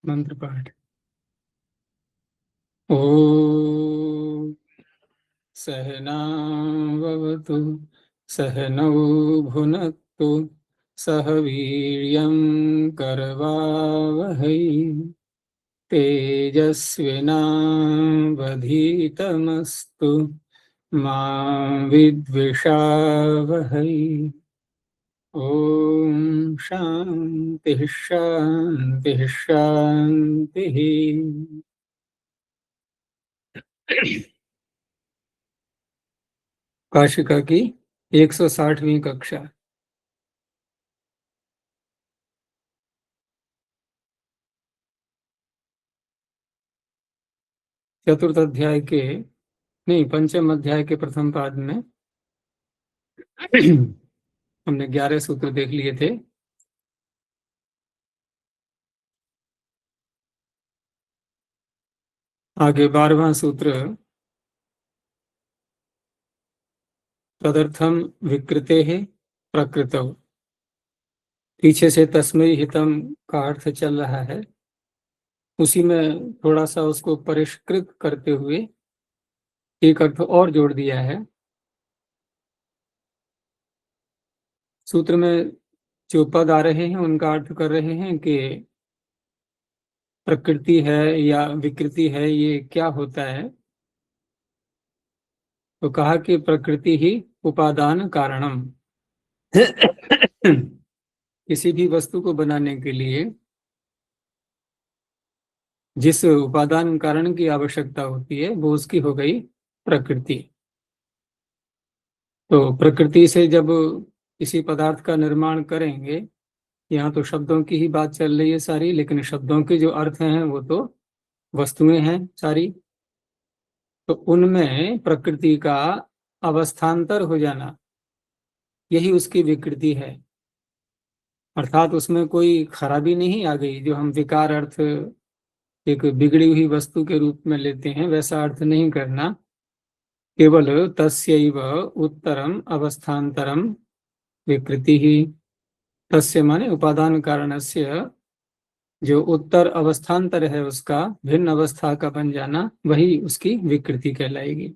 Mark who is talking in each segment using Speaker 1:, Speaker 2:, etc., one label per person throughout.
Speaker 1: मंत्र पाठ। ओम सहनावतु सहनौ भुनक्तु सह वीर्यं करवावहै तेजस्विनावधीतमस्तु मा विद्विषावहै। ओम शांति शांति शांति। काशिका की 160वीं कक्षा। चतुर्थ अध्याय के नहीं, पंचम अध्याय के प्रथम पाद में हमने 11 सूत्र देख लिए थे। आगे 12वां सूत्र तदर्थम विकृते है प्रकृतौ। पीछे से तस्मै हितम का अर्थ चल रहा है, उसी में थोड़ा सा उसको परिष्कृत करते हुए एक अर्थ और जोड़ दिया है। सूत्र में जो पद आ रहे हैं उनका अर्थ कर रहे हैं कि प्रकृति है या विकृति है, ये क्या होता है। तो कहा कि प्रकृति ही उपादान कारणम। किसी भी वस्तु को बनाने के लिए जिस उपादान कारण की आवश्यकता होती है वो उसकी हो गई प्रकृति। तो प्रकृति से जब किसी पदार्थ का निर्माण करेंगे, यहाँ तो शब्दों की ही बात चल रही है सारी, लेकिन शब्दों के जो अर्थ हैं वो तो वस्तुएं हैं सारी। तो उनमें प्रकृति का अवस्थान्तर हो जाना, यही उसकी विकृति है। अर्थात उसमें कोई खराबी नहीं आ गई, जो हम विकार अर्थ एक बिगड़ी हुई वस्तु के रूप में लेते हैं, वैसा अर्थ नहीं करना। केवल तस्यैव उत्तरम अवस्थान्तरम विकृति ही। तस्य माने उपादान कारणस्य जो उत्तर अवस्थान्तर है उसका भिन्न अवस्था का बन जाना, वही उसकी विकृति कहलाएगी।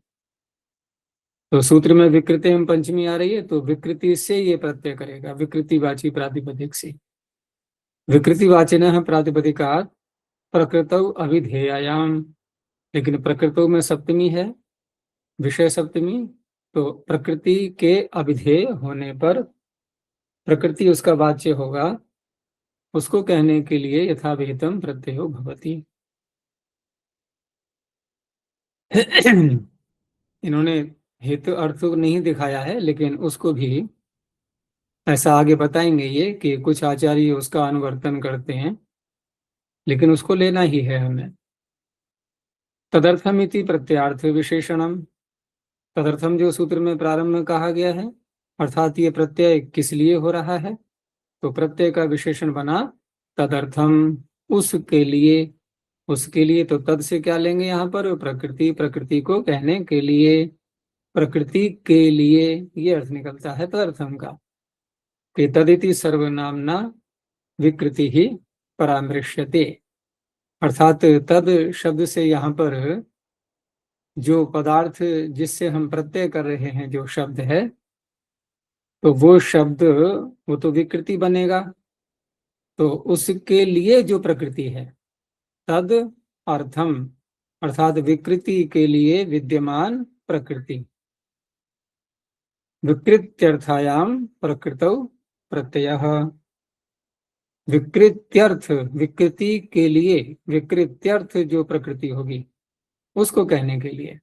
Speaker 1: तो सूत्र में विकृति में पंचमी आ रही है, तो विकृति से ये प्रत्यय करेगा, विकृतिवाची प्रातिपदिक से। विकृतिवाचिनः प्रातिपदिकात् प्रकृतौ अभिधेयायाम। लेकिन प्रकृतौ में सप्तमी है, विषय सप्तमी। तो प्रकृति के अभिधेय होने पर प्रकृति उसका वाच्य होगा, उसको कहने के लिए यथाविहितम प्रत्ययो भवति। इन्होंने हेतु अर्थ नहीं दिखाया है, लेकिन उसको भी ऐसा आगे बताएंगे ये कि कुछ आचार्य उसका अनुवर्तन करते हैं, लेकिन उसको लेना ही है हमें। तदर्थमिति प्रत्यार्थ विशेषणम। तदर्थम जो सूत्र में प्रारंभ में कहा गया है, अर्थात ये प्रत्यय किस लिए हो रहा है, तो प्रत्यय का विशेषण बना तदर्थम, उसके लिए। उसके लिए तो तद से क्या लेंगे यहाँ पर, प्रकृति, प्रकृति को कहने के लिए, प्रकृति के लिए, ये अर्थ निकलता है तदर्थम का। कि तदिति सर्वनामना विकृति ही परामृश्यते। अर्थात तद शब्द से यहाँ पर जो पदार्थ जिससे हम प्रत्यय कर रहे हैं, जो शब्द है, तो वो शब्द वो तो विकृति बनेगा। तो उसके लिए जो प्रकृति है, तद अर्थम, अर्थात विकृति के लिए विद्यमान प्रकृति। विकृत्यर्थायाम प्रकृतौ प्रत्ययः। विकृत्यर्थ, विकृति के लिए, विकृत्यर्थ जो प्रकृति होगी उसको कहने के लिए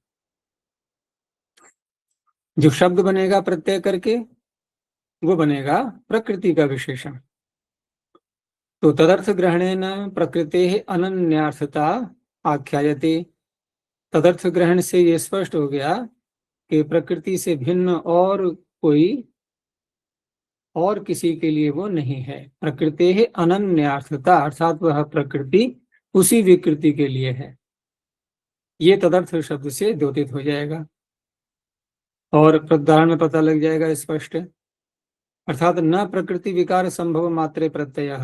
Speaker 1: जो शब्द बनेगा प्रत्यय करके, वो बनेगा प्रकृति का विशेषण। तो तदर्थ ग्रहणेन प्रकृतेः अनन्यार्थता आख्यायते। तदर्थ ग्रहण से ये स्पष्ट हो गया कि प्रकृति से भिन्न और कोई और किसी के लिए वो नहीं है। प्रकृति है अनन्यार्थता, अर्थात वह प्रकृति उसी विकृति के लिए है। ये तदर्थ शब्द से द्योतित हो जाएगा और प्रदान में पता लग जाएगा स्पष्ट। अर्थात न प्रकृति विकार संभव मात्रे प्रत्यय,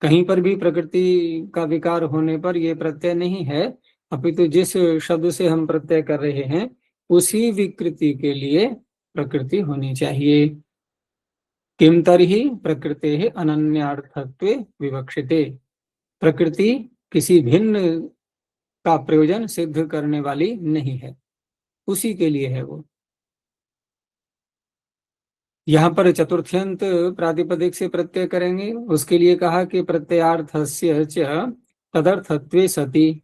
Speaker 1: कहीं पर भी प्रकृति का विकार होने पर ये प्रत्यय नहीं है, अपितु जिस शब्द से हम प्रत्यय कर रहे हैं उसी विकृति के लिए प्रकृति होनी चाहिए। किम तर्हि प्रकृते अनन्यार्थत्वे विवक्षिते। प्रकृति किसी भिन्न का प्रयोजन सिद्ध करने वाली नहीं है, उसी के लिए है वो। यहाँ पर चतुर्थ्यंत प्रातिपदिक से प्रत्यय करेंगे, उसके लिए कहा कि प्रत्ययार्थस्य च तदर्थत्वे सति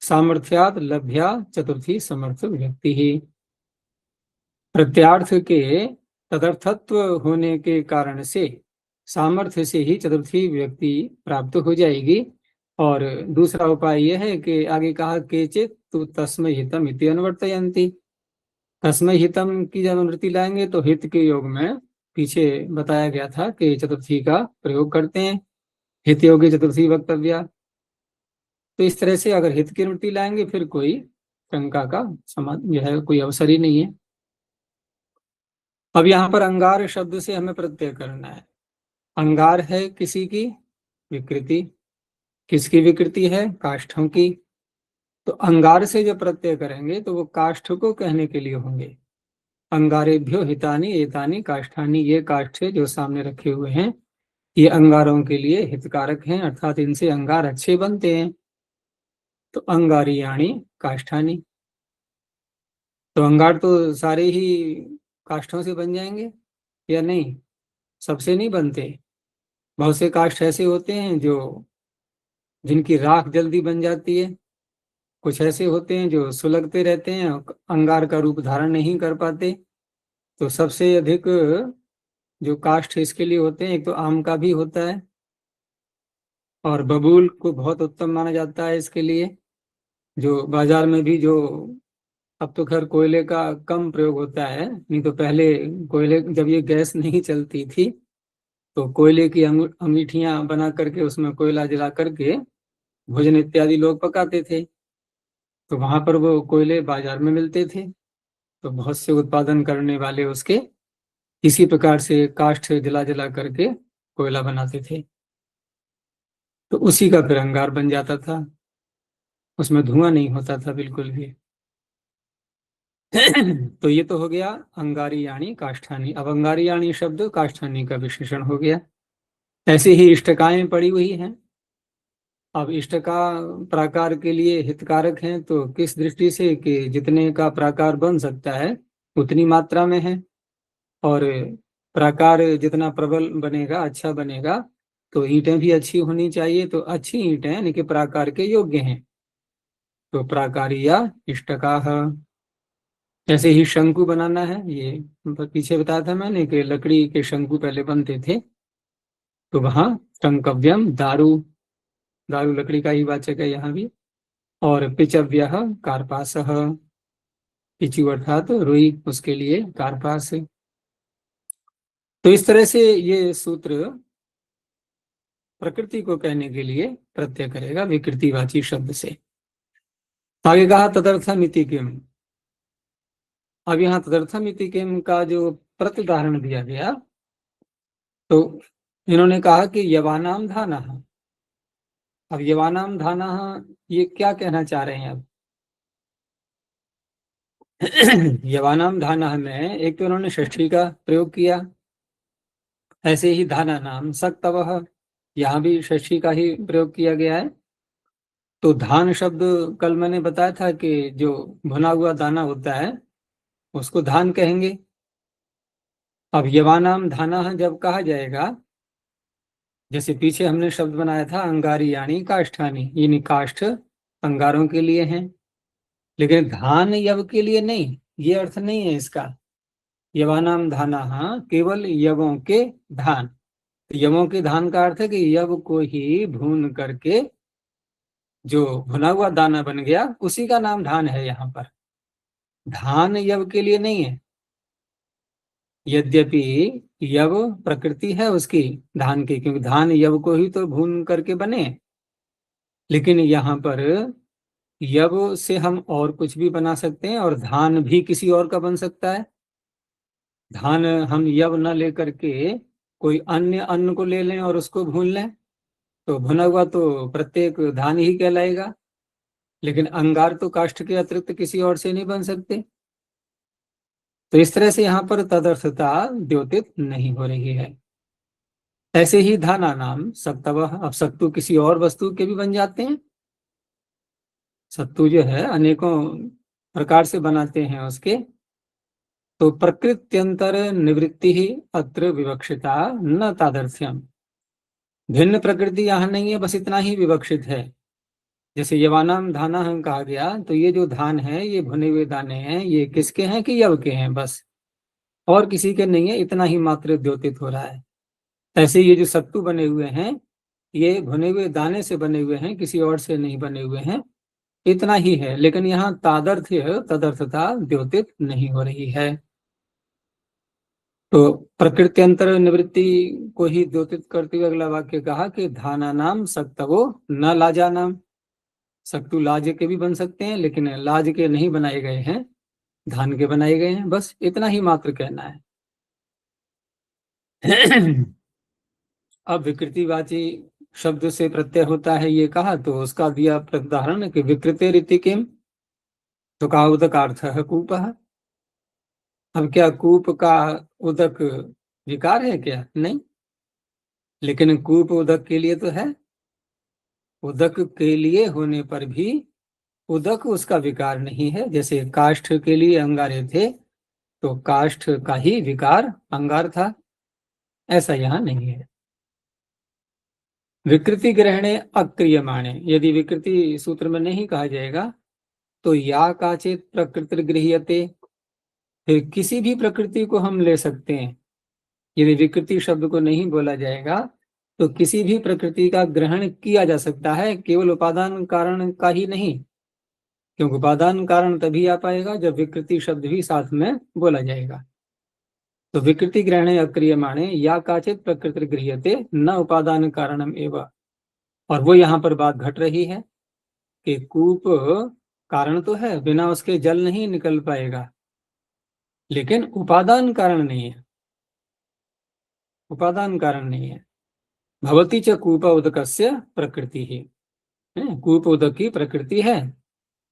Speaker 1: सामर्थ्यात् लभ्या चतुर्थी समर्थ व्यक्ति ही। प्रत्यार्थ के तदर्थत्व होने के कारण से सामर्थ्य से ही चतुर्थी व्यक्ति प्राप्त हो जाएगी। और दूसरा उपाय यह है कि आगे कहा केचित् तु तस्मै हितम इति अनुवर्तयन्ति। तस्मै हितम की जब अनुवृत्ति लाएंगे तो हित के योग में पीछे बताया गया था कि चतुर्थी का प्रयोग करते हैं, हित योगी चतुर्थी वक्तव्या। तो इस तरह से अगर हित की अनुवृत्ति लाएंगे फिर कोई शंका का समाधान यह है, कोई अवसर ही नहीं है। अब यहाँ पर अंगार शब्द से हमें प्रत्यय करना है। अंगार है किसी की विकृति, किसकी विकृति है? काष्ठों की। तो अंगार से जब प्रत्यय करेंगे तो वो काष्ठ को कहने के लिए होंगे। अंगारेभ्यो हितानि एतानि काष्ठानि, ये काष्ठ जो सामने रखे हुए हैं ये अंगारों के लिए हितकारक हैं, अर्थात इनसे अंगार अच्छे बनते हैं। तो अंगारियाणि काष्ठानि, तो अंगार तो सारे ही काष्ठों से बन जाएंगे या नहीं? सबसे नहीं बनते। बहुत से काष्ठ ऐसे होते हैं जो जिनकी राख जल्दी बन जाती है, कुछ ऐसे होते हैं जो सुलगते रहते हैं, अंगार का रूप धारण नहीं कर पाते। तो सबसे अधिक जो काष्ठ इसके लिए होते हैं, एक तो आम का भी होता है और बबूल को बहुत उत्तम माना जाता है इसके लिए। जो बाजार में भी जो, अब तो खैर कोयले का कम प्रयोग होता है, नहीं तो पहले कोयले जब ये गैस नहीं चलती थी तो कोयले की अंगीठियां बना करके उसमें कोयला जला करके भोजन इत्यादि लोग पकाते थे। तो वहां पर वो कोयले बाजार में मिलते थे, तो बहुत से उत्पादन करने वाले उसके इसी प्रकार से काष्ठ जला जला करके कोयला बनाते थे। तो उसी का फिर अंगार बन जाता था, उसमें धुआं नहीं होता था बिल्कुल भी। तो ये तो हो गया अंगारी यानी काष्ठानी। अब अंगारी यानी शब्द काष्ठानी का विशेषण हो गया। ऐसे ही इष्टकाएं पड़ी हुई हैं। अब इष्टका प्राकार के लिए हितकारक हैं, तो किस दृष्टि से कि जितने का प्राकार बन सकता है उतनी मात्रा में है, और प्राकार जितना प्रबल बनेगा, अच्छा बनेगा, तो ईंटें भी अच्छी होनी चाहिए। तो अच्छी ईंटें यानी कि प्राकार के योग्य हैं, तो प्राकारिया इष्टका। ऐसे ही शंकु बनाना है, ये पीछे बताया था मैंने कि लकड़ी के शंकु पहले बनते थे, तो वहां टंकव्यम दारू, दारू लकड़ी का ही वाचक है यहाँ भी। और पिचव्य कार्पास, पिचु अर्थात रुई, उसके लिए कार्पास। तो इस तरह से ये सूत्र प्रकृति को कहने के लिए प्रत्यय करेगा विकृतिवाची शब्द से। आगे कहा तदर्थमिति किम। अब यहाँ तदर्थमिति किम का जो प्रत्युदाहरण दिया गया, तो इन्होंने कहा कि यवानाम धाना। अब यवानाम धाना ये क्या कहना चाह रहे हैं? अब यवानाम धाना में एक तो उन्होंने षष्ठी का प्रयोग किया, ऐसे ही धाना नाम सक्तवः, यहाँ भी षष्ठी का ही प्रयोग किया गया है। तो धान शब्द कल मैंने बताया था कि जो भुना हुआ दाना होता है उसको धान कहेंगे। अब यवानाम धाना जब कहा जाएगा, जैसे पीछे हमने शब्द बनाया था अंगारी यानी काष्ठानी, यानी काष्ठ अंगारों के लिए हैं, लेकिन धान यव के लिए नहीं, ये अर्थ नहीं है इसका। यवानाम धाना केवल यवों के धान। तो यवों के धान का अर्थ है कि यव को ही भून करके जो भुना हुआ दाना बन गया उसी का नाम धान है। यहाँ पर धान यव के लिए नहीं है, यद्यपि यव प्रकृति है उसकी धान की, क्योंकि धान यव को ही तो भून करके बने, लेकिन यहाँ पर यव से हम और कुछ भी बना सकते हैं और धान भी किसी और का बन सकता है। धान हम यव न लेकर के कोई अन्य अन्न को ले लें और उसको भून लें, तो भुना हुआ तो प्रत्येक धान ही कहलाएगा, लेकिन अंगार तो काष्ठ के अतिरिक्त किसी और से नहीं बन सकते। तो इस तरह से यहाँ पर तदर्थता द्योतित नहीं हो रही है। ऐसे ही धाना नाम सत्तवः, अब सत्तू किसी और वस्तु के भी बन जाते हैं। सत्तू जो है अनेकों प्रकार से बनाते हैं उसके। तो प्रकृत्यंतर निवृत्ति ही अत्र विवक्षिता न तादर्थ्यम, भिन्न प्रकृति यहाँ नहीं है, बस इतना ही विवक्षित है। जैसे यवानाम धाना हम कहा गया, तो ये जो धान है ये भुने हुए दाने हैं, ये किसके हैं कि यव के हैं, बस और किसी के नहीं है, इतना ही मात्र द्योतित हो रहा है। ऐसे ये जो सत्तू बने हुए हैं ये भुने हुए दाने से बने हुए हैं, किसी और से नहीं बने हुए हैं, इतना ही है। लेकिन यहाँ तादर्थ्य तदर्थता द्योतित नहीं हो रही है। तो प्रकृत्यंतर निवृत्ति को ही द्योतित करते हुए अगला वाक्य कहा कि धाना नाम सक्तवो न लाजा नाम, सत्तू लाज के भी बन सकते हैं, लेकिन लाज के नहीं बनाए गए हैं, धान के बनाए गए हैं, बस इतना ही मात्र कहना है। अब विकृतिवाची शब्द से प्रत्यय होता है ये कहा, तो उसका दिया उदाहरण कि विकृते रीति किम, तो कहा उदक अर्थ है कूप। अब क्या कूप का उदक विकार है क्या? नहीं, लेकिन कूप उदक के लिए तो है। उदक के लिए होने पर भी उदक उसका विकार नहीं है। जैसे काष्ठ के लिए अंगारे थे, तो काष्ठ का ही विकार अंगार था, ऐसा यहाँ नहीं है। विकृति ग्रहणे अक्रियमाणे, यदि विकृति सूत्र में नहीं कहा जाएगा तो या काचित प्रकृति गृह्यते, फिर किसी भी प्रकृति को हम ले सकते हैं। यदि विकृति शब्द को नहीं बोला जाएगा तो किसी भी प्रकृति का ग्रहण किया जा सकता है, केवल उपादान कारण का ही नहीं, क्योंकि उपादान कारण तभी आ पाएगा जब विकृति शब्द भी साथ में बोला जाएगा। तो विकृति ग्रहणे अक्रियमाणे या काचित प्रकृति गृह्यते न उपादान कारणम एवं, और वो यहाँ पर बात घट रही है कि कूप कारण तो है, बिना उसके जल नहीं निकल पाएगा, लेकिन उपादान कारण नहीं है, उपादान कारण नहीं है। भवती च कूप उदकस्य प्रकृति ही, कूप उदक की प्रकृति है।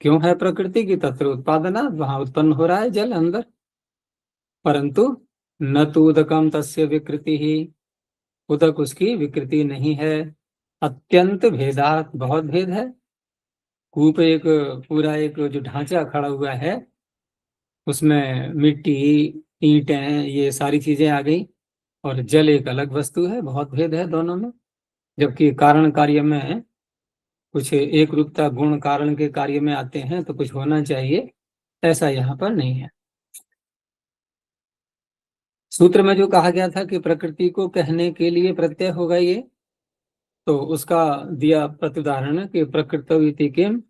Speaker 1: क्यों है प्रकृति की? तत्र उत्पादना, वहां उत्पन्न हो रहा है जल अंदर, परंतु न तो उदकम तस्य विकृति ही, उदक उसकी विकृति नहीं है। अत्यंत भेदात, बहुत भेद है। कूप एक पूरा एक जो ढांचा खड़ा हुआ है उसमें मिट्टी ईंटें ये सारी चीजें आ गई, और जल एक अलग वस्तु है, बहुत भेद है दोनों में। जबकि कारण कार्य में कुछ एक रूपता गुण कारण के कार्य में आते हैं तो कुछ होना चाहिए, ऐसा यहाँ पर नहीं है। सूत्र में जो कहा गया था कि प्रकृति को कहने के लिए प्रत्यय होगा ये, तो उसका दिया प्रत्युदाहरण कि प्रकृतविति किम,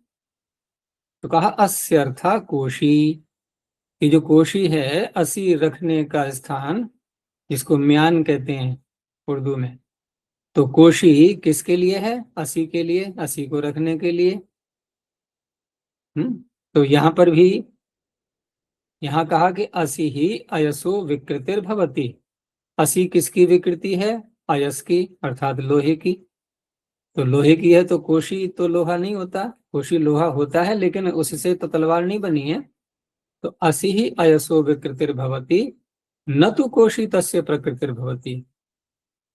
Speaker 1: तो कहा अस्य अर्था कोशी, कि जो कोशी है असी रखने का स्थान, जिसको म्यान कहते हैं उर्दू में, तो कोशी किसके लिए है? असी के लिए, असी को रखने के लिए। तो यहाँ पर भी यहाँ कहा कि असी ही अयसो विकृतिर भवति, असी किसकी विकृति है? अयस की, अर्थात लोहे की। तो लोहे की है तो कोशी तो लोहा नहीं होता, कोशी लोहा होता है लेकिन उससे तो तलवार नहीं बनी है। तो असी ही अयसो विकृतिर भवति न तो कोशी तस्य प्रकृतिर भवति,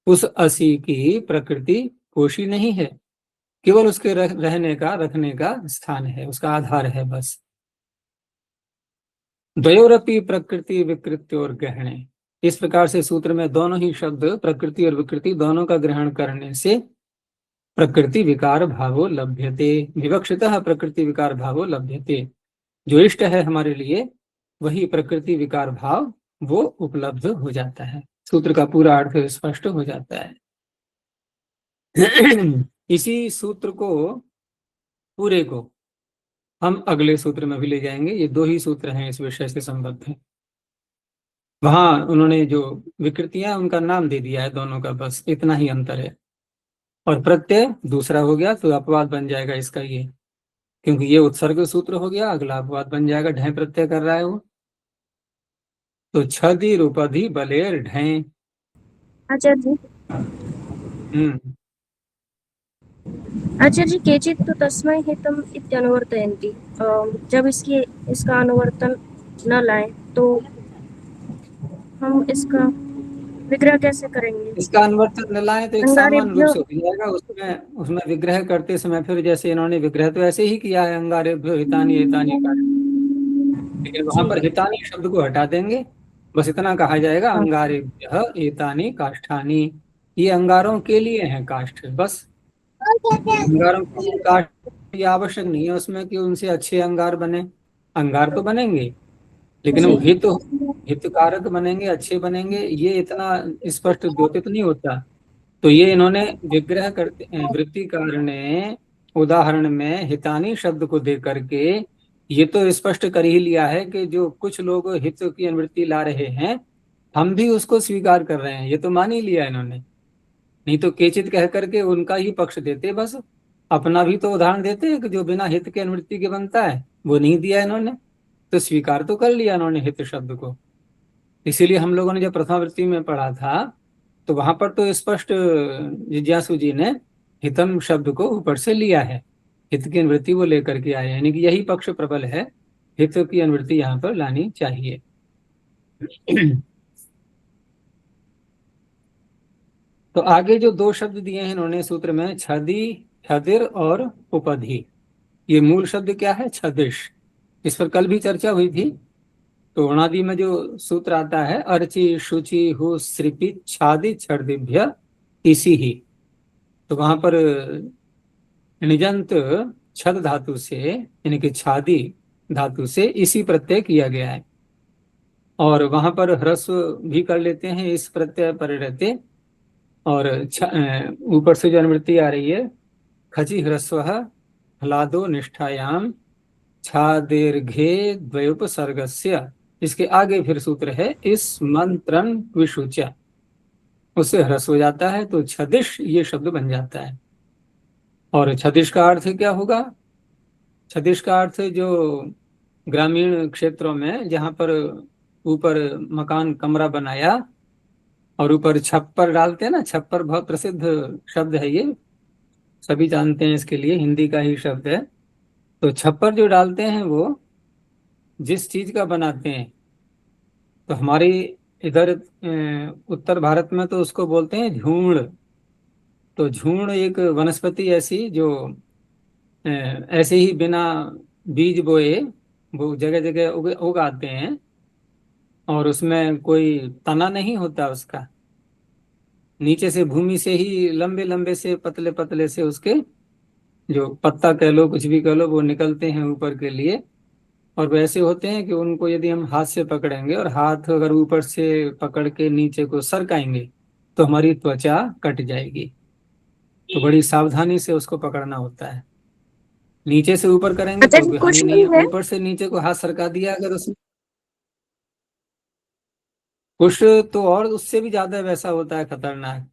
Speaker 1: उस असी की प्रकृति कोशी नहीं है, केवल उसके रहने का रखने का स्थान है, उसका आधार है बस। द्वयोरपि प्रकृति विकृति और ग्रहणे, इस प्रकार से सूत्र में दोनों ही शब्द प्रकृति और विकृति दोनों का ग्रहण करने से प्रकृति विकार भावो लभ्यते, विवक्षितः प्रकृति विकार भावो लभ्यते, जो इष्ट है हमारे लिए वही प्रकृति विकार भाव वो उपलब्ध हो जाता है। सूत्र का पूरा अर्थ स्पष्ट हो जाता है। इसी सूत्र को पूरे को हम अगले सूत्र में भी ले जाएंगे। ये दो ही सूत्र हैं इस विषय से संबद्ध हैं। वहां उन्होंने जो विकृतियां उनका नाम दे दिया है दोनों का, बस इतना ही अंतर है। और प्रत्यय दूसरा हो गया तो अपवाद बन जाएगा इसका ये, क्योंकि ये उत्सर्ग सूत्र हो गया, अगला अपवाद बन जाएगा, ढय प्रत्यय कर रहा है वो। तो छदि रूपधि बलेर ढय।
Speaker 2: अच्छा जी।
Speaker 1: हम्म
Speaker 2: आचार्य केचित् तु तस्मै हितम् इत्यनुवर्तयन्ति। जब इसका अनुवर्तन न लाए तो हम इसका विग्रह कैसे करेंगे?
Speaker 1: इसका अनुवर्तन न लाए तो एक सामान्य रूप
Speaker 2: अंगारेभ्यो
Speaker 1: से हो जाएगा। उसमें उसमें विग्रह करते समय फिर जैसे इन्होंने विग्रह तो ऐसे ही किया है, अंगारेभ्यो हितानि एतानि का, लेकिन वहां
Speaker 2: जी
Speaker 1: पर हितानि शब्द को हटा देंगे। बस इतना कहा जाएगा,
Speaker 2: हाँ
Speaker 1: अंगारेभ्यः एतानि काष्ठानि। ये अंगारों के लिए हैं काष्ठ, बस। अंगारों के लिए काष्ठ ये आवश्यक नहीं है उसमें कि उनसे अच्छे अंगार बने। अंगार तो बनेंगे, लेकिन
Speaker 2: जी
Speaker 1: वो हितकारक बनेंगे, अच्छे बनेंगे, ये इतना स्पष्ट द्योतित नहीं होता। तो ये इन्होंने विग्रह करते वृत्तिकार ने उदाहरण में हितानी शब्द को दे करके ये तो स्पष्ट कर ही लिया है कि जो कुछ लोग हित की अनुवृत्ति ला रहे हैं, हम भी उसको स्वीकार कर रहे हैं, ये तो मान ही लिया इन्होंने। नहीं तो केचित कह करके उनका ही पक्ष देते, बस अपना भी तो उदाहरण देते कि जो बिना हित के अनुवृत्ति के बनता है, वो नहीं दिया इन्होंने। तो स्वीकार तो कर लिया इन्होंने हित शब्द को। इसीलिए हम लोगों ने जब प्रथमावृत्ति में पढ़ा था तो वहां पर तो स्पष्ट जिज्ञासु जी ने हितम शब्द को ऊपर से लिया है, हित की अनुवृत्ति वो लेकर के आए हैं, यानी कि यही पक्ष प्रबल है, हित की अनुवृत्ति यहाँ पर लानी चाहिए। तो आगे जो दो शब्द दिए हैं इन्होंने सूत्र में, छदि, छदिर और उपधि। ये मूल शब्द क्या है? छदिश। इस पर कल भी चर्चा हुई थी। तो अणादि में जो सूत्र आता है, अर्चि शुचि हु श्रिपि छादि छर्दिभ्य इसी ही, तो वहां पर निजंत छद धातु से यानी कि छादी धातु से इसी प्रत्यय किया गया है। और वहां पर ह्रस्व भी कर लेते हैं इस प्रत्यय पर रहते। और ऊपर से जो अनुवृत्ति आ रही है, खचि ह्रस्व हलादो निष्ठायाम छा दीर्घे द्वयोपसर्गस्य, इसके आगे फिर सूत्र है इस मंत्रन विशुच्या, उससे ह्रस्व हो जाता है तो छदिश ये शब्द बन जाता है। और छदिश का अर्थ क्या होगा? छदिश का अर्थ जो ग्रामीण क्षेत्रों में जहां पर ऊपर मकान कमरा बनाया और ऊपर छप्पर डालते हैं ना, छप्पर बहुत प्रसिद्ध शब्द है ये, सभी जानते हैं इसके लिए, हिंदी का ही शब्द है। तो छप्पर जो डालते हैं वो जिस चीज का बनाते हैं, तो हमारे इधर उत्तर भारत में तो उसको बोलते हैं झूण। तो झूण एक वनस्पति ऐसी जो ऐसे ही बिना बीज बोए वो जगह जगह उगाते हैं, और उसमें कोई तना नहीं होता उसका, नीचे से भूमि से ही लंबे लंबे से पतले पतले से उसके जो पत्ता कह लो कुछ भी कह लो वो निकलते हैं ऊपर के लिए। और वैसे होते हैं कि उनको यदि हम हाथ से पकड़ेंगे और हाथ अगर ऊपर से पकड़ के नीचे को सरकाएंगे तो हमारी त्वचा कट जाएगी। तो बड़ी सावधानी से उसको पकड़ना होता है। नीचे से ऊपर करेंगे तो
Speaker 2: आचार्य
Speaker 1: कोई
Speaker 2: कुछ
Speaker 1: हानि नहीं
Speaker 2: नहीं
Speaker 1: है,
Speaker 2: है।
Speaker 1: ऊपर से नीचे को हाथ सरका दिया अगर उसमें कुछ, तो और उससे भी ज्यादा वैसा होता है खतरनाक।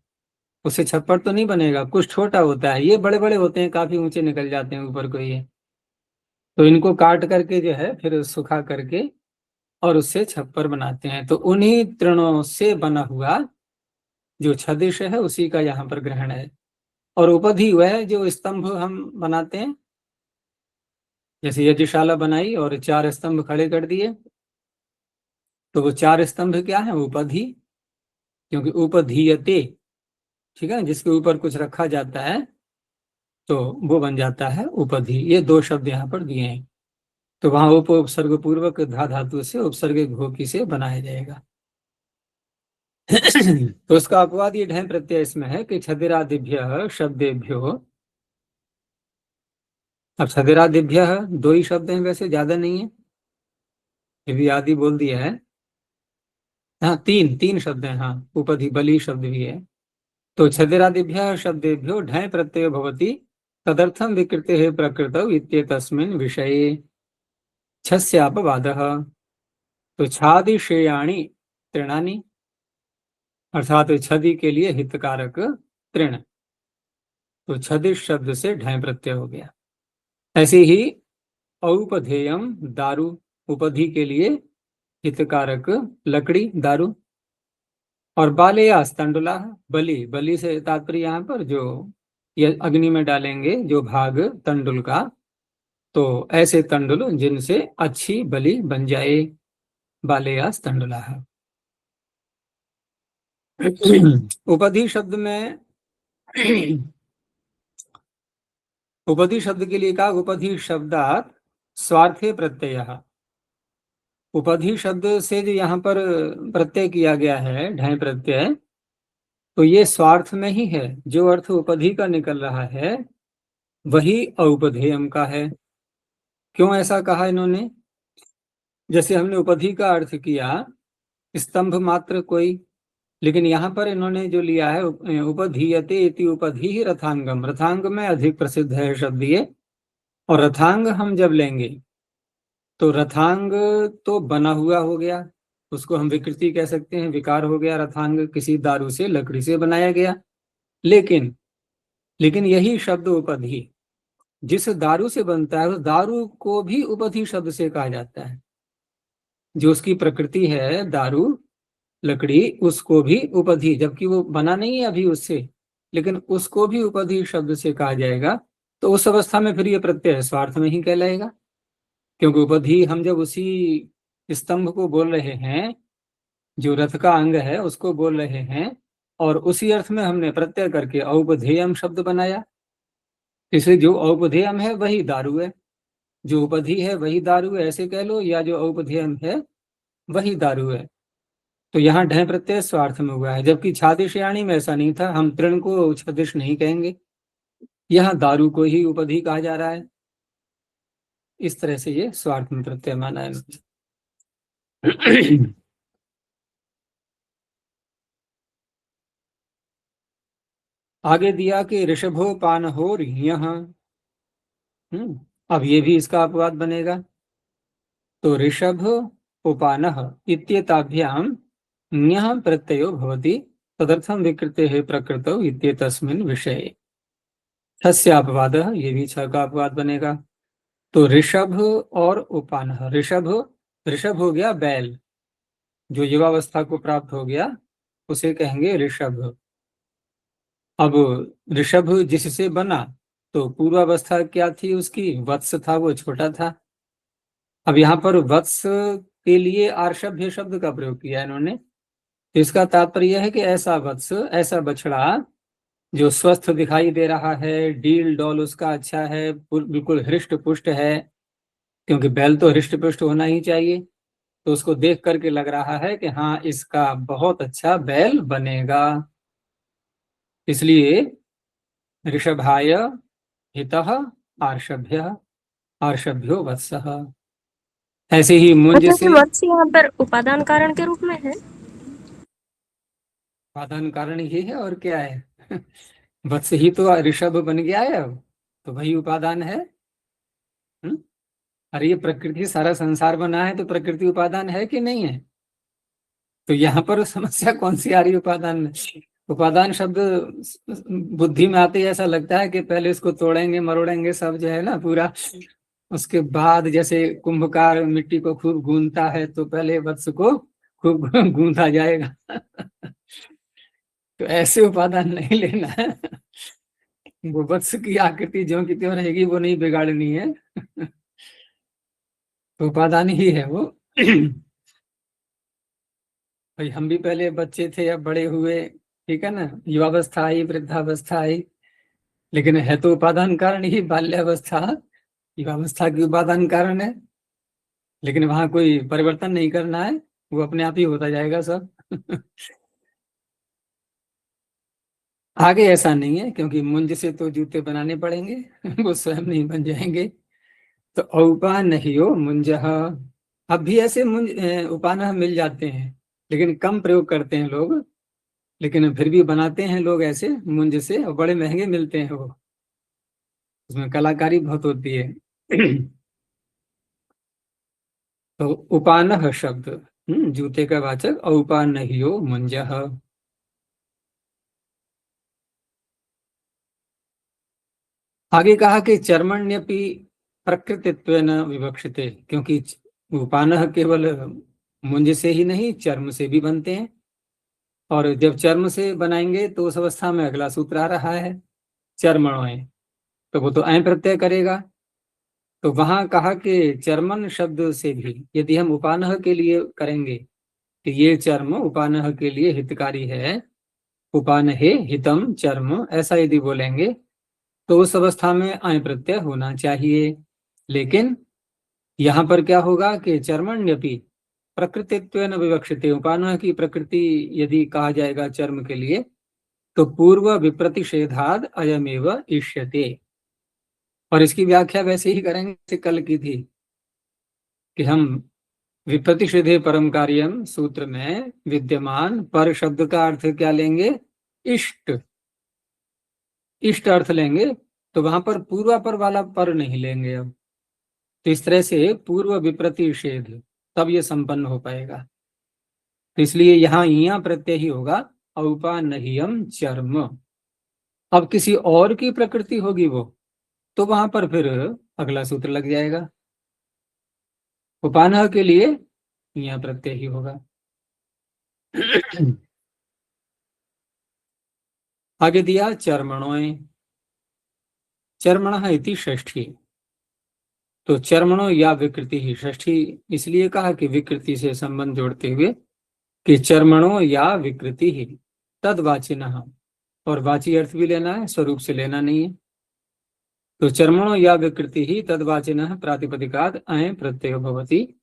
Speaker 1: उससे छप्पर तो नहीं बनेगा, कुछ छोटा होता है, ये बड़े बड़े होते हैं, काफी ऊंचे निकल जाते हैं ऊपर को ये। तो इनको काट करके जो है फिर सुखा करके और उससे छप्पर बनाते हैं। तो उन्हीं तृणों से बना हुआ जो छदिश है उसी का यहाँ पर ग्रहण है। और उपधि वह जो स्तंभ हम बनाते हैं, जैसे यज्ञशाला बनाई और चार स्तंभ खड़े कर दिए, तो वो चार स्तंभ क्या है? उपधि। क्योंकि उपधीयते, ठीक है, जिसके ऊपर कुछ रखा जाता है तो वो बन जाता है उपधि। ये दो शब्द यहाँ पर दिए हैं। तो वहां उपसर्ग पूर्वक धा धातु से उपसर्ग घोकी से बनाया जाएगा। तो उसका अपवाद ये ढय प्रत्यय इसमें है कि छदिरादिभ्य शब्देभ्यो। अब छदिरादिभ्य दो ही शब्द हैं, वैसे ज्यादा नहीं है, ये भी आदि बोल दिया है। हाँ, तीन तीन शब्द हैं, हाँ, उपधि बलि शब्द भी है। तो छदिरादिभ्य शब्देभ्यो ढय प्रत्यय भवति तदर्थम विकृते है प्रकृतौ इत्येतस्मिन् विषये छस्यापवादः। तो छादिशेयाणि तृणानि, अर्थात छदि के लिए हितकारक तृण, तो छदिश शब्द से ढय प्रत्यय हो गया। ऐसे ही औपधेयम दारु, उपधि के लिए हितकारक लकड़ी दारु। और बाले या स्तंडुला, बलि, बलि से तात्पर्य यहाँ पर जो या अग्नि में डालेंगे जो भाग तंडुल का, तो ऐसे तंडुल जिनसे अच्छी बलि बन जाए, बालेयास तंडुला। उपधि शब्द में उपधि शब्द के लिए कहा उपधि शब्दात स्वार्थे प्रत्यय। उपधि शब्द से जो यहाँ पर प्रत्यय किया गया है, ढय प्रत्यय, तो ये स्वार्थ में ही है। जो अर्थ उपधि का निकल रहा है वही औपधेयम का है। क्यों ऐसा कहा इन्होंने? जैसे हमने उपधि का अर्थ किया स्तंभ मात्र कोई, लेकिन यहाँ पर इन्होंने जो लिया है उपधीयते इति उपधि ही रथांगम, रथांग में अधिक प्रसिद्ध है शब्द ये। और रथांग हम जब लेंगे तो रथांग तो बना हुआ हो गया, उसको हम विकृति कह सकते हैं, विकार हो गया। रथांग किसी दारू से, लकड़ी से बनाया गया। लेकिन लेकिन यही शब्द उपधि जिस दारू से बनता है उस दारू को भी उपधि शब्द से कहा जाता है। जो उसकी प्रकृति है दारू, लकड़ी, उसको भी उपधि, जबकि वो बना नहीं है अभी उससे, लेकिन उसको भी उपधि शब्द से कहा जाएगा। तो उस अवस्था में फिर ये प्रत्यय स्वार्थ में ही कहलाएगा, क्योंकि उपधि हम जब उसी स्तंभ को बोल रहे हैं, जो रथ का अंग है उसको बोल रहे हैं, और उसी अर्थ में हमने प्रत्यय करके औपधेयम शब्द बनाया। इसलिए जो औपधेयम है वही दारू है, जो उपधि है वही दारू है, ऐसे कह लो, या जो औपधेयम है वही दारू है। तो यहाँ ढय प्रत्यय स्वार्थ में हुआ है, जबकि छादिशयाणी में ऐसा नहीं था। हम तृण को छदिश नहीं कहेंगे, यहाँ दारू को ही उपधि कहा जा रहा है। इस तरह से ये स्वार्थ में प्रत्यय माना है। आगे दिया कि ऋषभो पान हो यहाँ। अब ये भी इसका अपवाद बनेगा। तो ऋषभ उपान इत्येताभ्याम न्यः प्रत्ययो भवति, तदर्थम विकृते है प्रकृतौ इत्येतस्मिन् विषये। तस्य अपवाद, ये भी छ का अपवाद बनेगा। तो ऋषभ और उपान, ऋषभ, ऋषभ हो गया बैल, जो युवावस्था को प्राप्त हो गया उसे कहेंगे ऋषभ। अब ऋषभ जिससे बना, तो पूर्वावस्था क्या थी उसकी? वत्स था, वो छोटा था। अब यहाँ पर वत्स के लिए आर्षभ्य शब्द का प्रयोग किया इन्होंने। तो इसका तात्पर्य है कि ऐसा वत्स, ऐसा बछड़ा जो स्वस्थ दिखाई दे रहा है, डील डॉल उसका अच्छा है, बिल्कुल हृष्ट पुष्ट है, क्योंकि बैल तो हृष्ट पुष्ट होना ही चाहिए। तो उसको देख करके लग रहा है कि हाँ इसका बहुत अच्छा बैल बनेगा, इसलिए ऋषभाय हितः आर्षभ्य, आर्षभ्यो वत्सः। ऐसे ही मुंज
Speaker 2: मतलब
Speaker 1: से,
Speaker 2: कि वत्स यहाँ पर उपादान कारण के रूप में है।
Speaker 1: उपादान कारण ही है और क्या है। वत्स ही तो ऋषभ बन गया है, अब तो वही उपादान है। अरे ये प्रकृति, सारा संसार बना है तो प्रकृति उपादान है कि नहीं है? तो यहाँ पर समस्या कौन सी आ रही उपादान में? उपादान शब्द बुद्धि में आते ही ऐसा लगता है कि पहले इसको तोड़ेंगे मरोड़ेंगे सब, जो है ना पूरा, उसके बाद जैसे कुंभकार मिट्टी को खूब गूंथता है तो पहले वत्स को खूब गूंथा जाएगा। तो ऐसे उपादान नहीं लेना है। वो वत्स की आकृति जो की त्यों रहेगी, वो नहीं बिगाड़नी है। तो उपादान ही है वो। भाई हम भी पहले बच्चे थे, अब बड़े हुए, ठीक है ना, युवावस्था आई, वृद्धावस्था आई, लेकिन है तो उपादान कारण ही बाल्यावस्था, युवावस्था की उपादान कारण है। लेकिन वहां कोई परिवर्तन नहीं करना है, वो अपने आप ही होता जाएगा सब। आगे ऐसा नहीं है, क्योंकि मुंज से तो जूते बनाने पड़ेंगे। वो स्वयं नहीं बन जाएंगे। तो औपा नहीं हो मुंज, अब भी ऐसे मुंज उपान मिल जाते हैं, लेकिन कम प्रयोग करते हैं लोग, लेकिन फिर भी बनाते हैं लोग ऐसे मुंज से, और बड़े महंगे मिलते हैं वो, उसमें कलाकारी बहुत होती है। तो उपान शब्द जूते का वाचक, औपान नहीं हो मुंज। आगे कहा कि चर्मण्यपि प्रकृतित्वेन विवक्षिते, क्योंकि उपान केवल मुंज से ही नहीं, चर्म से भी बनते हैं, और जब चर्म से बनाएंगे तो उस अवस्था में अगला सूत्र आ रहा है चर्मणों, तो वो तो ऐ प्रत्यय करेगा। तो वहां कहा कि चर्मन शब्द से भी यदि हम उपानह के लिए करेंगे कि ये चर्म उपानह के लिए हितकारी है, उपानहे हितम चर्म, ऐसा यदि बोलेंगे तो उस अवस्था में ऐ प्रत्यय होना चाहिए। लेकिन यहाँ पर क्या होगा कि चर्मण्यपि प्रकृतित्वेन विवक्षिते, उपानह की प्रकृति यदि कहा जाएगा चर्म के लिए तो पूर्व विप्रतिषेधाद अयमेव इष्यते। और इसकी व्याख्या वैसे ही करेंगे जैसे कल की थी कि हम विप्रतिषेधे परम कार्यम सूत्र में विद्यमान पर शब्द का अर्थ क्या लेंगे, इष्ट, इष्ट अर्थ लेंगे। तो वहां पर पूर्वापर वाला पर नहीं लेंगे अब। तो इस तरह से पूर्व विप्रतिषेध तब ये संपन्न हो पाएगा। तो इसलिए यहाँ इया प्रत्यय ही होगा, औपानह्यम चर्म। अब किसी और की प्रकृति होगी वो, तो वहां पर फिर अगला सूत्र लग जाएगा। उपानह के लिए इया प्रत्यय ही होगा। आगे दिया चर्मणों, चर्मण इति षष्ठी। तो चर्मणों या विकृति ही, षष्ठी इसलिए कहा कि विकृति से संबंध जोड़ते हुए कि चर्मणों या विकृति ही तदवाचिनः, और वाची अर्थ भी लेना है, स्वरूप से लेना नहीं है। तो चर्मणों या विकृति ही तदवाचिनः प्रातिपदिकात् ऐ प्रत्ययो भवति,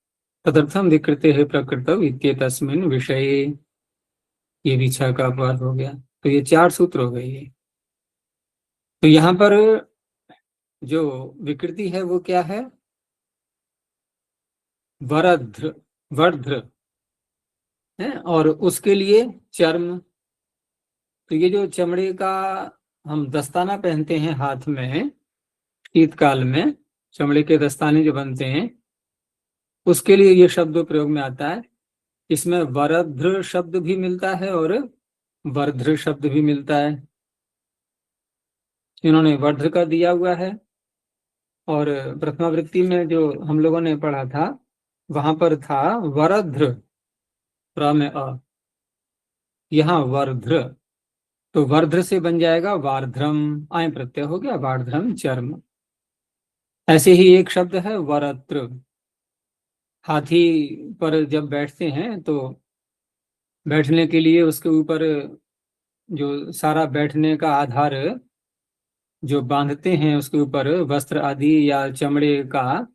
Speaker 1: तदर्थम विकृतेः प्रकृतौ इत्येतस्मिन् विषये। ये भी 6 का अपवाद हो गया। तो ये 4 सूत्र हो गए ये। तो यहाँ पर जो विकृति है वो क्या है, वरध्र, वर्ध्र है, और उसके लिए चर्म। तो ये जो चमड़े का हम दस्ताना पहनते हैं हाथ में शीतकाल में, चमड़े के दस्ताने जो बनते हैं उसके लिए ये शब्द प्रयोग में आता है। इसमें वरध्र शब्द भी मिलता है और वर्ध्र शब्द भी मिलता है। इन्होंने वर्ध्र का दिया हुआ है, और प्रथमावृत्ति में जो हम लोगों ने पढ़ा था वहां पर था वरध्र, प्र में अ, यहाँ वर्ध्र। तो वर्ध्र से बन जाएगा वार्ध्रम, आय प्रत्यय हो गया, वार्ध्रम चर्म। ऐसे ही एक शब्द है वरत्र। हाथी पर जब बैठते हैं तो बैठने के लिए उसके ऊपर जो सारा बैठने का आधार जो बांधते हैं उसके ऊपर वस्त्र आदि या चमड़े का,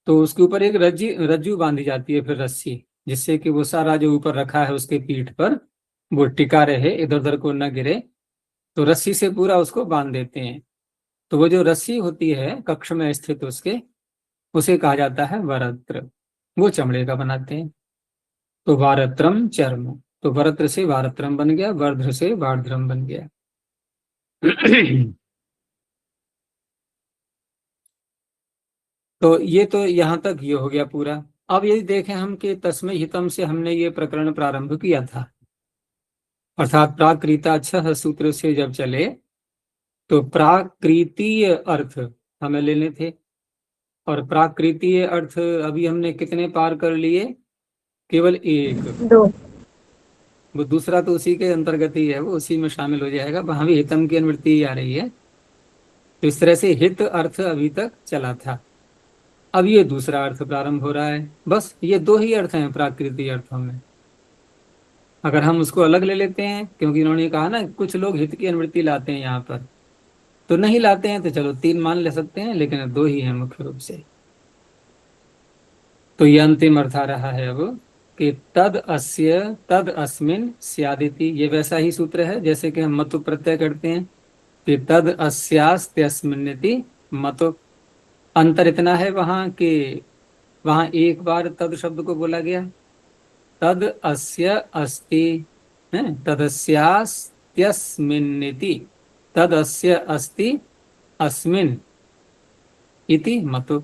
Speaker 1: तो उसके ऊपर एक रज्जू बांधी जाती है, फिर रस्सी, जिससे कि वो सारा जो ऊपर रखा है उसके पीठ पर वो टिका रहे, इधर उधर को न गिरे। तो रस्सी से पूरा उसको बांध देते हैं। तो वो जो रस्सी होती है कक्ष में स्थित उसके, उसे कहा जाता है वरत्र। वो चमड़े का बनाते हैं। तो वारत्रम चर्म, तो वरत्र से वारत्रम बन गया, वर्ध्र से वार्ध्रम बन गया। तो ये तो यहाँ तक ये हो गया पूरा। अब यदि देखें हम कि तस्मै हितम से हमने ये प्रकरण प्रारंभ किया था, अर्थात प्राकृता 6 सूत्र से जब चले तो प्राकृतीय अर्थ हमें लेने थे। और प्राकृतीय अर्थ अभी हमने कितने पार कर लिए, केवल एक,
Speaker 2: 2।
Speaker 1: वो दूसरा तो उसी के अंतर्गत ही है, वो उसी में शामिल हो जाएगा। वहां भी हितम की अनुवृत्ति आ रही है। तो इस तरह से हित अर्थ अभी तक चला था, अब ये दूसरा अर्थ प्रारंभ हो रहा है। बस ये 2 ही अर्थ हैं प्राकृतिक अर्थों में। अगर हम उसको अलग ले लेते हैं, क्योंकि इन्होंने कहा ना कुछ लोग हित की अनुवृत्ति लाते हैं यहाँ पर, तो नहीं लाते हैं तो चलो 3 मान ले सकते हैं, लेकिन 2 ही हैं मुख्य रूप से। तो ये अंतिम अर्थ आ रहा है अब कि तद अस्य तद अस्मिन स्यादिति। ये वैसा ही सूत्र है जैसे कि हम मतु प्रत्यय करते हैं कि तद अस्यास्त्यस्मिन्निति मतु। अंतर इतना है वहां कि वहां एक बार तद शब्द को बोला गया, तद अस्य अस्ति, तदस्यास्त्यस्मिन्निति, तद अस्य अस्ति अस्मिन इति मतु।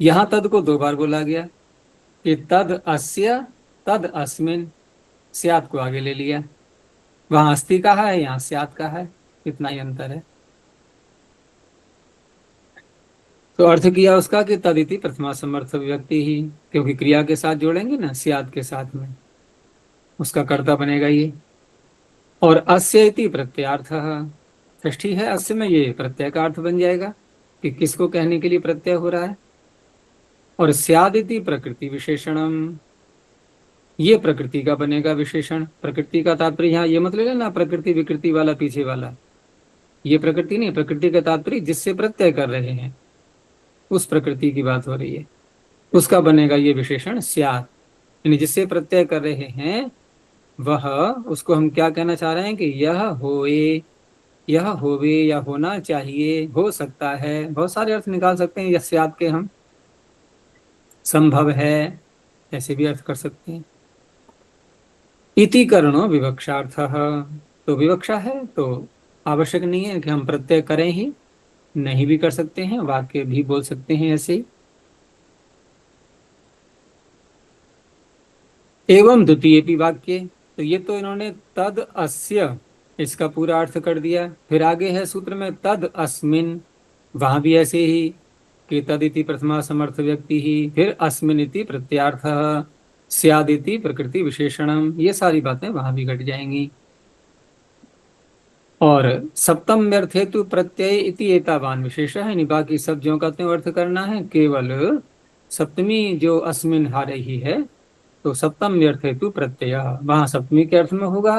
Speaker 1: यहाँ तद को 2 बार बोला गया कि तद अस्य तद अस्मिन, स्यात् को आगे ले लिया। वहां अस्ति कहा है, यहाँ स्यात् कहा है, इतना ही अंतर है। तो अर्थ किया उसका कि तदिति प्रथमा समर्थ व्यक्ति ही, क्योंकि क्रिया के साथ जोड़ेंगे ना स्यात् के साथ में, उसका कर्ता बनेगा ये। और अस्य इति प्रत्यार्थः, षष्ठी है अस्य में, ये प्रत्यय का अर्थ बन जाएगा कि किसको कहने के लिए प्रत्यय हो रहा है। और स्यादिति प्रकृति विशेषणम, ये प्रकृति का बनेगा विशेषण। प्रकृति का तात्पर्य यहाँ ये मत ले लेना प्रकृति विकृति वाला पीछे वाला, ये प्रकृति नहीं, प्रकृति का तात्पर्य जिससे प्रत्यय कर रहे हैं उस प्रकृति की बात हो रही है, उसका बनेगा ये विशेषण स्यात्, यानी जिससे प्रत्यय कर रहे हैं वह, उसको हम क्या कहना चाह रहे हैं कि यह होए, यह होवे या होना चाहिए, हो सकता है, बहुत सारे अर्थ निकाल सकते हैं यस्यात् के हम। संभव है ऐसे भी अर्थ कर सकते हैं। इति करणो विवक्षार्थः, तो विवक्षा है तो आवश्यक नहीं है कि हम प्रत्यय करें ही, नहीं भी कर सकते हैं, वाक्य भी बोल सकते हैं ऐसे ही। एवं द्वितीय वाक्य, तो ये तो इन्होंने तद अस्य इसका पूरा अर्थ कर दिया। फिर आगे है सूत्र में तद अस्मिन, वहां भी ऐसे ही कि तदिति प्रथमा समर्थ व्यक्ति ही, फिर अस्मिन इति प्रत्यार्थः, स्यादिति प्रकृति विशेषणम, ये सारी बातें वहां भी घट जाएंगी। और सप्तम व्यर्थ हेतु प्रत्यय इति एतावान विशेष है, नहीं बाकी सब जो का त्यों अर्थ करना है, केवल सप्तमी जो अस्मिन आ रही है तो सप्तम व्यर्थ हेतु प्रत्यय वहां सप्तमी के अर्थ में होगा,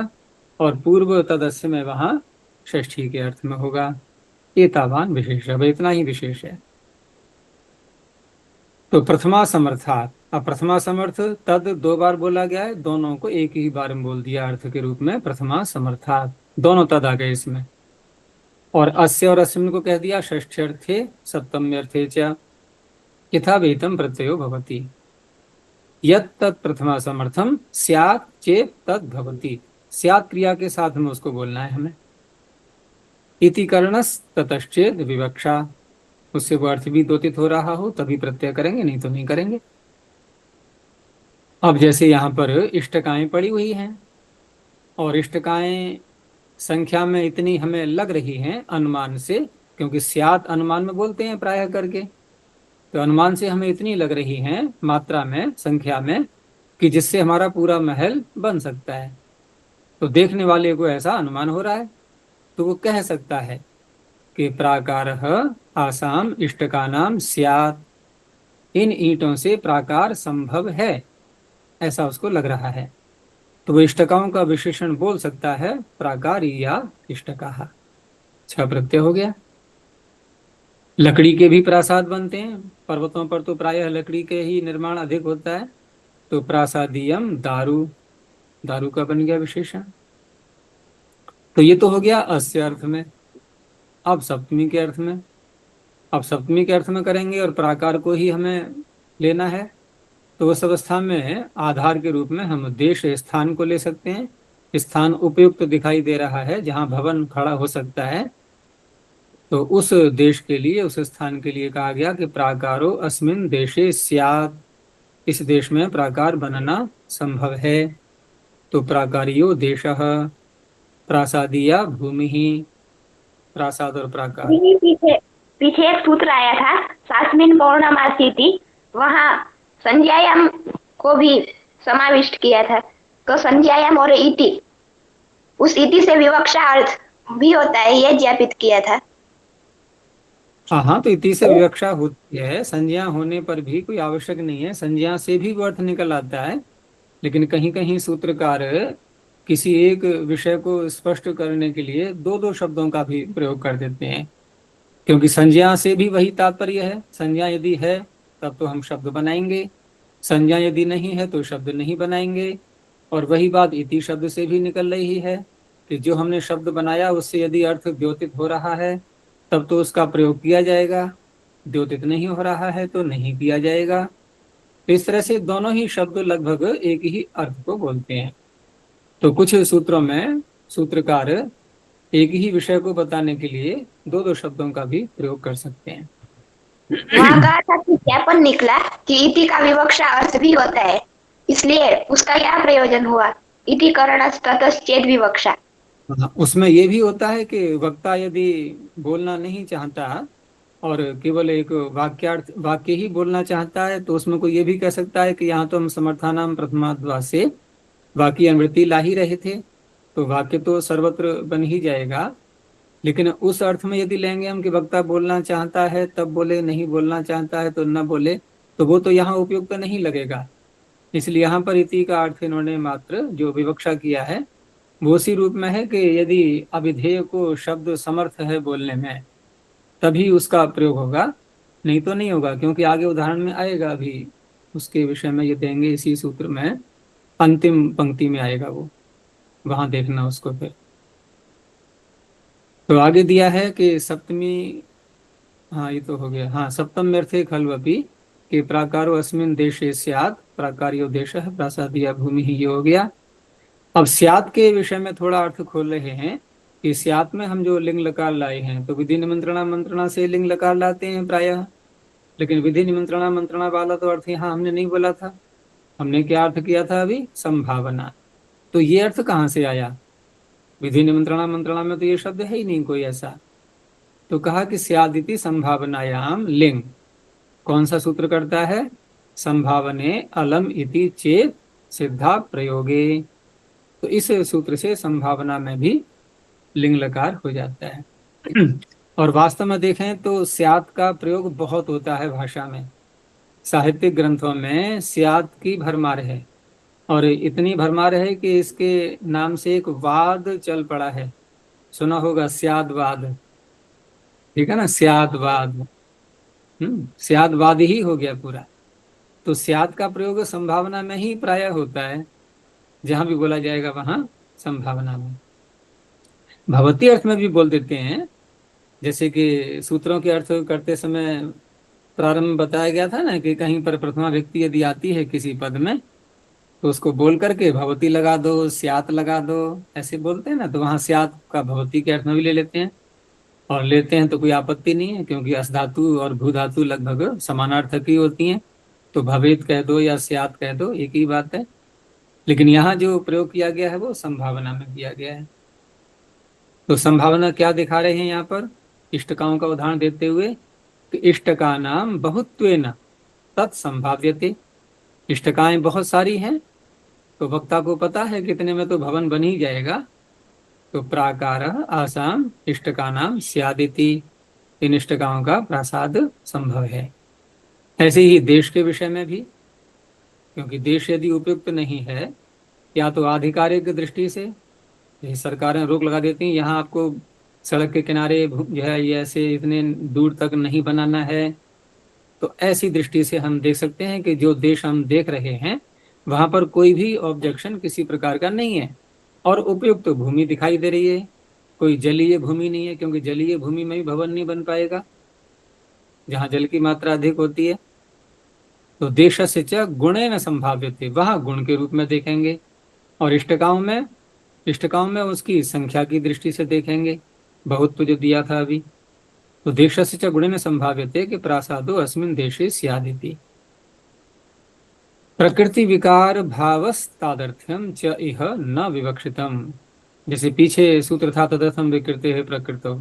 Speaker 1: और पूर्व तदस्य में वहां षष्ठी के अर्थ में होगा। एतावान विशेष, अब इतना ही विशेष है। तो प्रथमा समर्थात, अब प्रथमा समर्थ तद 2 बार बोला गया है, दोनों को एक ही बार में बोल दिया अर्थ के रूप में, प्रथमा समर्थात, दोनों तद आ गए इसमें। और अस्य और अस्मिन् को कह दिया षष्ठ्यर्थे सप्तम्यर्थे च यथा वेतम प्रत्ययो भवति, यत् तत् प्रथमा समर्थम स्यात् चेत् तद् भवति, स्यात् क्रिया के साथ में उसको बोलना है हमें। इति करणस् ततश्चेद विवक्षा, उससे वो अर्थ भी द्योतित हो रहा हो तभी प्रत्यय करेंगे, नहीं तो नहीं करेंगे। अब जैसे यहाँ पर इष्टकाएं पड़ी हुई हैं, और इष्टकाएं संख्या में इतनी हमें लग रही हैं अनुमान से, क्योंकि स्यात् अनुमान में बोलते हैं प्रायः करके, तो अनुमान से हमें इतनी लग रही हैं मात्रा में, संख्या में, कि जिससे हमारा पूरा महल बन सकता है। तो देखने वाले को ऐसा अनुमान हो रहा है, तो वो कह सकता है कि प्राकारः आसाम इष्टकानाम स्यात्, इन ईंटों से प्राकार संभव है, ऐसा उसको लग रहा है। तो वो इष्टकाओं का विशेषण बोल सकता है प्राकारी या इष्टकाः। 6 प्रत्यय हो गया। लकड़ी के भी प्रासाद बनते हैं, पर्वतों पर तो प्रायः लकड़ी के ही निर्माण अधिक होता है, तो प्रासादीयम दारू, दारू का बन गया विशेषण। तो ये तो हो गया अस्य अर्थ में। अब सप्तमी के अर्थ में, अब सप्तमी के अर्थ में करेंगे और प्राकार को ही हमें लेना है, तो उस अवस्था में आधार के रूप में हम देश स्थान को ले सकते हैं। स्थान उपयुक्त दिखाई दे रहा है जहाँ भवन खड़ा हो सकता है, तो उस देश के लिए, उस स्थान के लिए कहा गया कि प्राकारो अस्मिन् देशे स्यात्, इस देश में प्राकार बनना संभव है। तो प्राकारियो देशः, प्रासादीया भूमि ही, प्रासाद और प्राकार।
Speaker 3: दीदी पीछे पीछे एक सूत्र आया था सास्मिन पौर्णमासी, वहाँ संज्ञायाम को भी समाविष्ट किया था, तो संज्ञायाम और इति, उस इति से विवक्षा अर्थ भी होता है, यह ज्ञापित किया था।
Speaker 1: हाँ, तो इति से विवक्षा होती है, संज्ञा होने पर भी कोई आवश्यक नहीं है, संज्ञा से भी वो अर्थ निकल आता है। लेकिन कहीं कहीं सूत्रकार किसी एक विषय को स्पष्ट करने के लिए 2-2 शब्दों का भी प्रयोग कर देते हैं, क्योंकि संज्ञा से भी वही तात्पर्य है। संज्ञा यदि है तब तो हम शब्द बनाएंगे, संज्ञा यदि नहीं है तो शब्द नहीं बनाएंगे। और वही बात इति शब्द से भी निकल रही है कि जो हमने शब्द बनाया उससे यदि अर्थ द्योतित हो रहा है तब तो उसका प्रयोग किया जाएगा, द्योतित नहीं हो रहा है तो नहीं किया जाएगा। तो इस तरह से दोनों ही शब्द लगभग एक ही अर्थ को बोलते हैं। तो कुछ सूत्रों में सूत्रकार एक ही विषय को बताने के लिए 2-2 शब्दों का भी प्रयोग कर सकते हैं।
Speaker 3: वहाँ कहा था कि ज्ञापन निकला कि इति का विवक्षा अर्थ भी होता है, इसलिए उसका क्या प्रयोजन हुआ, इति करणस् ततश्चेद विवक्षा।
Speaker 1: उसमें ये भी होता है कि वक्ता यदि बोलना नहीं चाहता और केवल एक वाक्यार्थ वाक्य ही बोलना चाहता है, तो उसमें कोई ये भी कह सकता है कि यहाँ तो हम समर्थानाम प्रथमाद्वा से वाक्य अनुवृत्ति ला ही रहे थे, तो वाक्य तो सर्वत्र बन ही जाएगा। लेकिन उस अर्थ में यदि लेंगे हम कि वक्ता बोलना चाहता है तब बोले, नहीं बोलना चाहता है तो न बोले, तो वो तो यहाँ उपयुक्त तो नहीं लगेगा। इसलिए यहाँ पर इति का अर्थ इन्होंने मात्र जो विवक्षा किया है वो उसी रूप में है कि यदि अविधेय को शब्द समर्थ है बोलने में तभी उसका प्रयोग होगा, नहीं तो नहीं होगा। क्योंकि आगे उदाहरण में आएगा, अभी उसके विषय में ये देंगे इसी सूत्र में, अंतिम पंक्ति में आएगा वो, वहां देखना उसको फिर। तो आगे दिया है कि सप्तमी, हाँ ये तो हो गया, हाँ सप्तम अर्थे खल्वपि कि प्राकारो अस्मिन् देशे स्यात्, प्राकार्यो देशः प्रासादीय भूमि ही, ये हो गया। अब स्यात् के विषय में थोड़ा अर्थ खोल रहे हैं कि स्यात् में हम जो लिंग लकार लाए हैं तो विधि निमंत्रणा मंत्रणा से लिंग लकार लाते हैं प्रायः, लेकिन विधि निमंत्रणा मंत्रणा वाला तो अर्थ यहाँ हमने नहीं बोला था। हमने क्या अर्थ किया था अभी? संभावना। तो ये अर्थ कहाँ से आया? विधि निमंत्रणा मंत्रणा में तो ये शब्द है ही नहीं कोई ऐसा। तो कहा कि स्यादिति संभावनायाम लिंग। कौन सा सूत्र करता है? संभावने अलम इति चेत सिद्धा प्रयोगे। तो इस सूत्र से संभावना में भी लिंग लकार हो जाता है। और वास्तव में देखें तो स्यात् का प्रयोग बहुत होता है भाषा में, साहित्यिक ग्रंथों में स्यात् की भरमार है। और इतनी भरमार है कि इसके नाम से एक वाद चल पड़ा है, सुना होगा, स्याद्वाद। ठीक है ना, स्याद्वाद। स्याद्वाद ही हो गया पूरा। तो स्यात् का प्रयोग संभावना में ही प्राय होता है, जहां भी बोला जाएगा वहां संभावना में। भवती अर्थ में भी बोल देते हैं, जैसे कि सूत्रों के अर्थ करते समय प्रारंभ में बताया गया था ना कि कहीं पर प्रथमा व्यक्ति यदि आती है किसी पद में तो उसको बोल करके भवती लगा दो, स्यात् लगा दो, ऐसे बोलते हैं ना। तो वहां स्यात् का भवती के अर्थ में भी ले लेते हैं, और लेते हैं तो कोई आपत्ति नहीं है, क्योंकि अस धातु और भू धातु लगभग समानार्थक ही होती हैं। तो भवेत कह दो या स्यात् कह दो, एक ही बात है। लेकिन यहाँ जो प्रयोग किया गया है वो संभावना में किया गया है। तो संभावना क्या दिखा रहे हैं यहाँ पर? इष्टकाओं का उदाहरण देते हुए कि इष्टका नाम बहुत्वेन तत्संभाव्यते। इष्टकाएं बहुत सारी हैं, तो वक्ता को पता है कितने में तो भवन बन ही जाएगा। तो प्राकार आसाम इष्टका नाम स्यादिति, इन इष्टकाओं का प्रासाद संभव है। ऐसे ही देश के विषय में भी, क्योंकि देश यदि उपयुक्त नहीं है, या तो आधिकारिक दृष्टि से, यही सरकारें रोक लगा देती हैं, यहाँ आपको सड़क के किनारे जो है ये ऐसे इतने दूर तक नहीं बनाना है। तो ऐसी दृष्टि से हम देख सकते हैं कि जो देश हम देख रहे हैं वहां पर कोई भी ऑब्जेक्शन किसी प्रकार का नहीं है, और उपयुक्त भूमि दिखाई दे रही है, कोई जलीय भूमि नहीं है, क्योंकि जलीय भूमि में भी भवन नहीं बन पाएगा जहाँ जल की मात्रा अधिक होती है। तो देशस्य च गुणेन संभाव्यते, वहां गुण के रूप में देखेंगे, और इष्टकाओं में उसकी संख्या की दृष्टि से देखेंगे, बहुत तो जो दिया था अभी। तो देशस्य च गुणेन संभाव्यते कि प्रासादो अस्मिन् देशे स्यादिति। प्रकृति विकार भावस्तादर्थ्यम च इह न विवक्षितम। जैसे पीछे सूत्र था तदर्थम विकृते है प्रकृतो,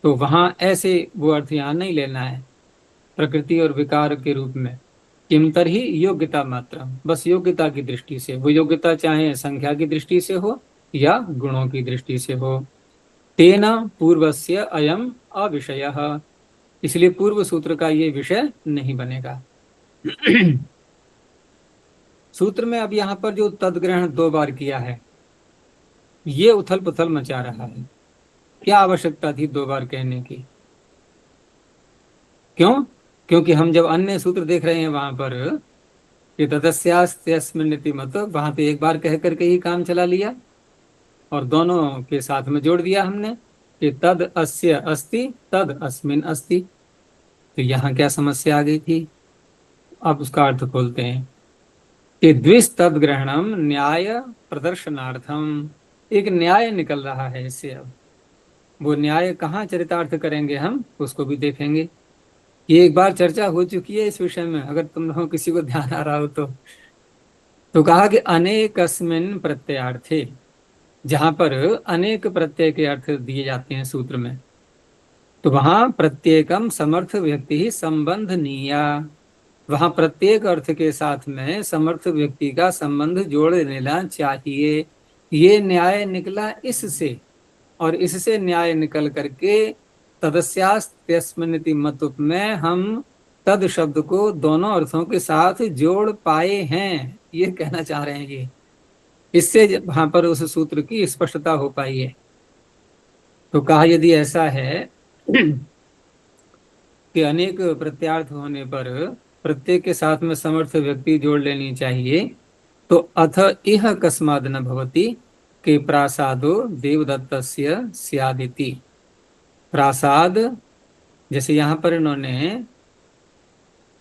Speaker 1: तो वहां ऐसे वो अर्थ यहाँ नहीं लेना है प्रकृति और विकार के रूप में। किमतर ही योग्यता मात्र, बस योग्यता की दृष्टि से, वो योग्यता चाहे संख्या की दृष्टि से हो या गुणों की दृष्टि से हो। तेना पूर्वस्य अयम अविषयः, इसलिए पूर्व सूत्र का ये विषय नहीं बनेगा। सूत्र में अब यहाँ पर जो तदग्रहण 2 बार किया है, ये उथल पुथल मचा रहा है। क्या आवश्यकता थी 2 बार कहने की? क्यों? क्योंकि हम जब अन्य सूत्र देख रहे हैं वहां पर कि तदस्यास्त्यस्मिन्निति मत, वहां तो एक बार कह करके ही काम चला लिया, और दोनों के साथ में जोड़ दिया हमने कि तद अस्य अस्ति तद अस्मिन् अस्ति। तो यहाँ क्या समस्या आ गई थी? अब उसका अर्थ खोलते हैं कि द्विस तद ग्रहणम न्याय प्रदर्शनार्थम, एक न्याय निकल रहा है इससे। अब वो न्याय कहाँ चरितार्थ करेंगे हम, उसको भी देखेंगे। ये एक बार चर्चा हो चुकी है इस विषय में, अगर तुम लोगों किसी को ध्यान आ रहा हो तो कहा कि अनेकस्मिन् प्रत्ययार्थे, जहां पर अनेक प्रत्यय के अर्थ दिए जाते हैं सूत्र में, तो वहां प्रत्येकम समर्थ व्यक्ति ही संबंधनीय, वहां प्रत्येक अर्थ के साथ में समर्थ व्यक्ति का संबंध जोड़ लेना चाहिए। ये न्याय निकला इससे और इससे न्याय निकल करके तदस्यास्त्यस्मिनिति मतुप में हम तद शब्द को दोनों अर्थों के साथ जोड़ पाए हैं, ये कहना चाह रहे हैं ये। इससे वहां पर उस सूत्र की स्पष्टता हो पाई है। तो कहा यदि ऐसा है कि अनेक प्रत्यार्थ होने पर प्रत्येक के साथ में समर्थ व्यक्ति जोड़ लेनी चाहिए, तो अथ इह कस्माद् न भवति कि प्रासादो देवदत्तस्य स्यादिति। प्रासाद, जैसे यहाँ पर इन्होंने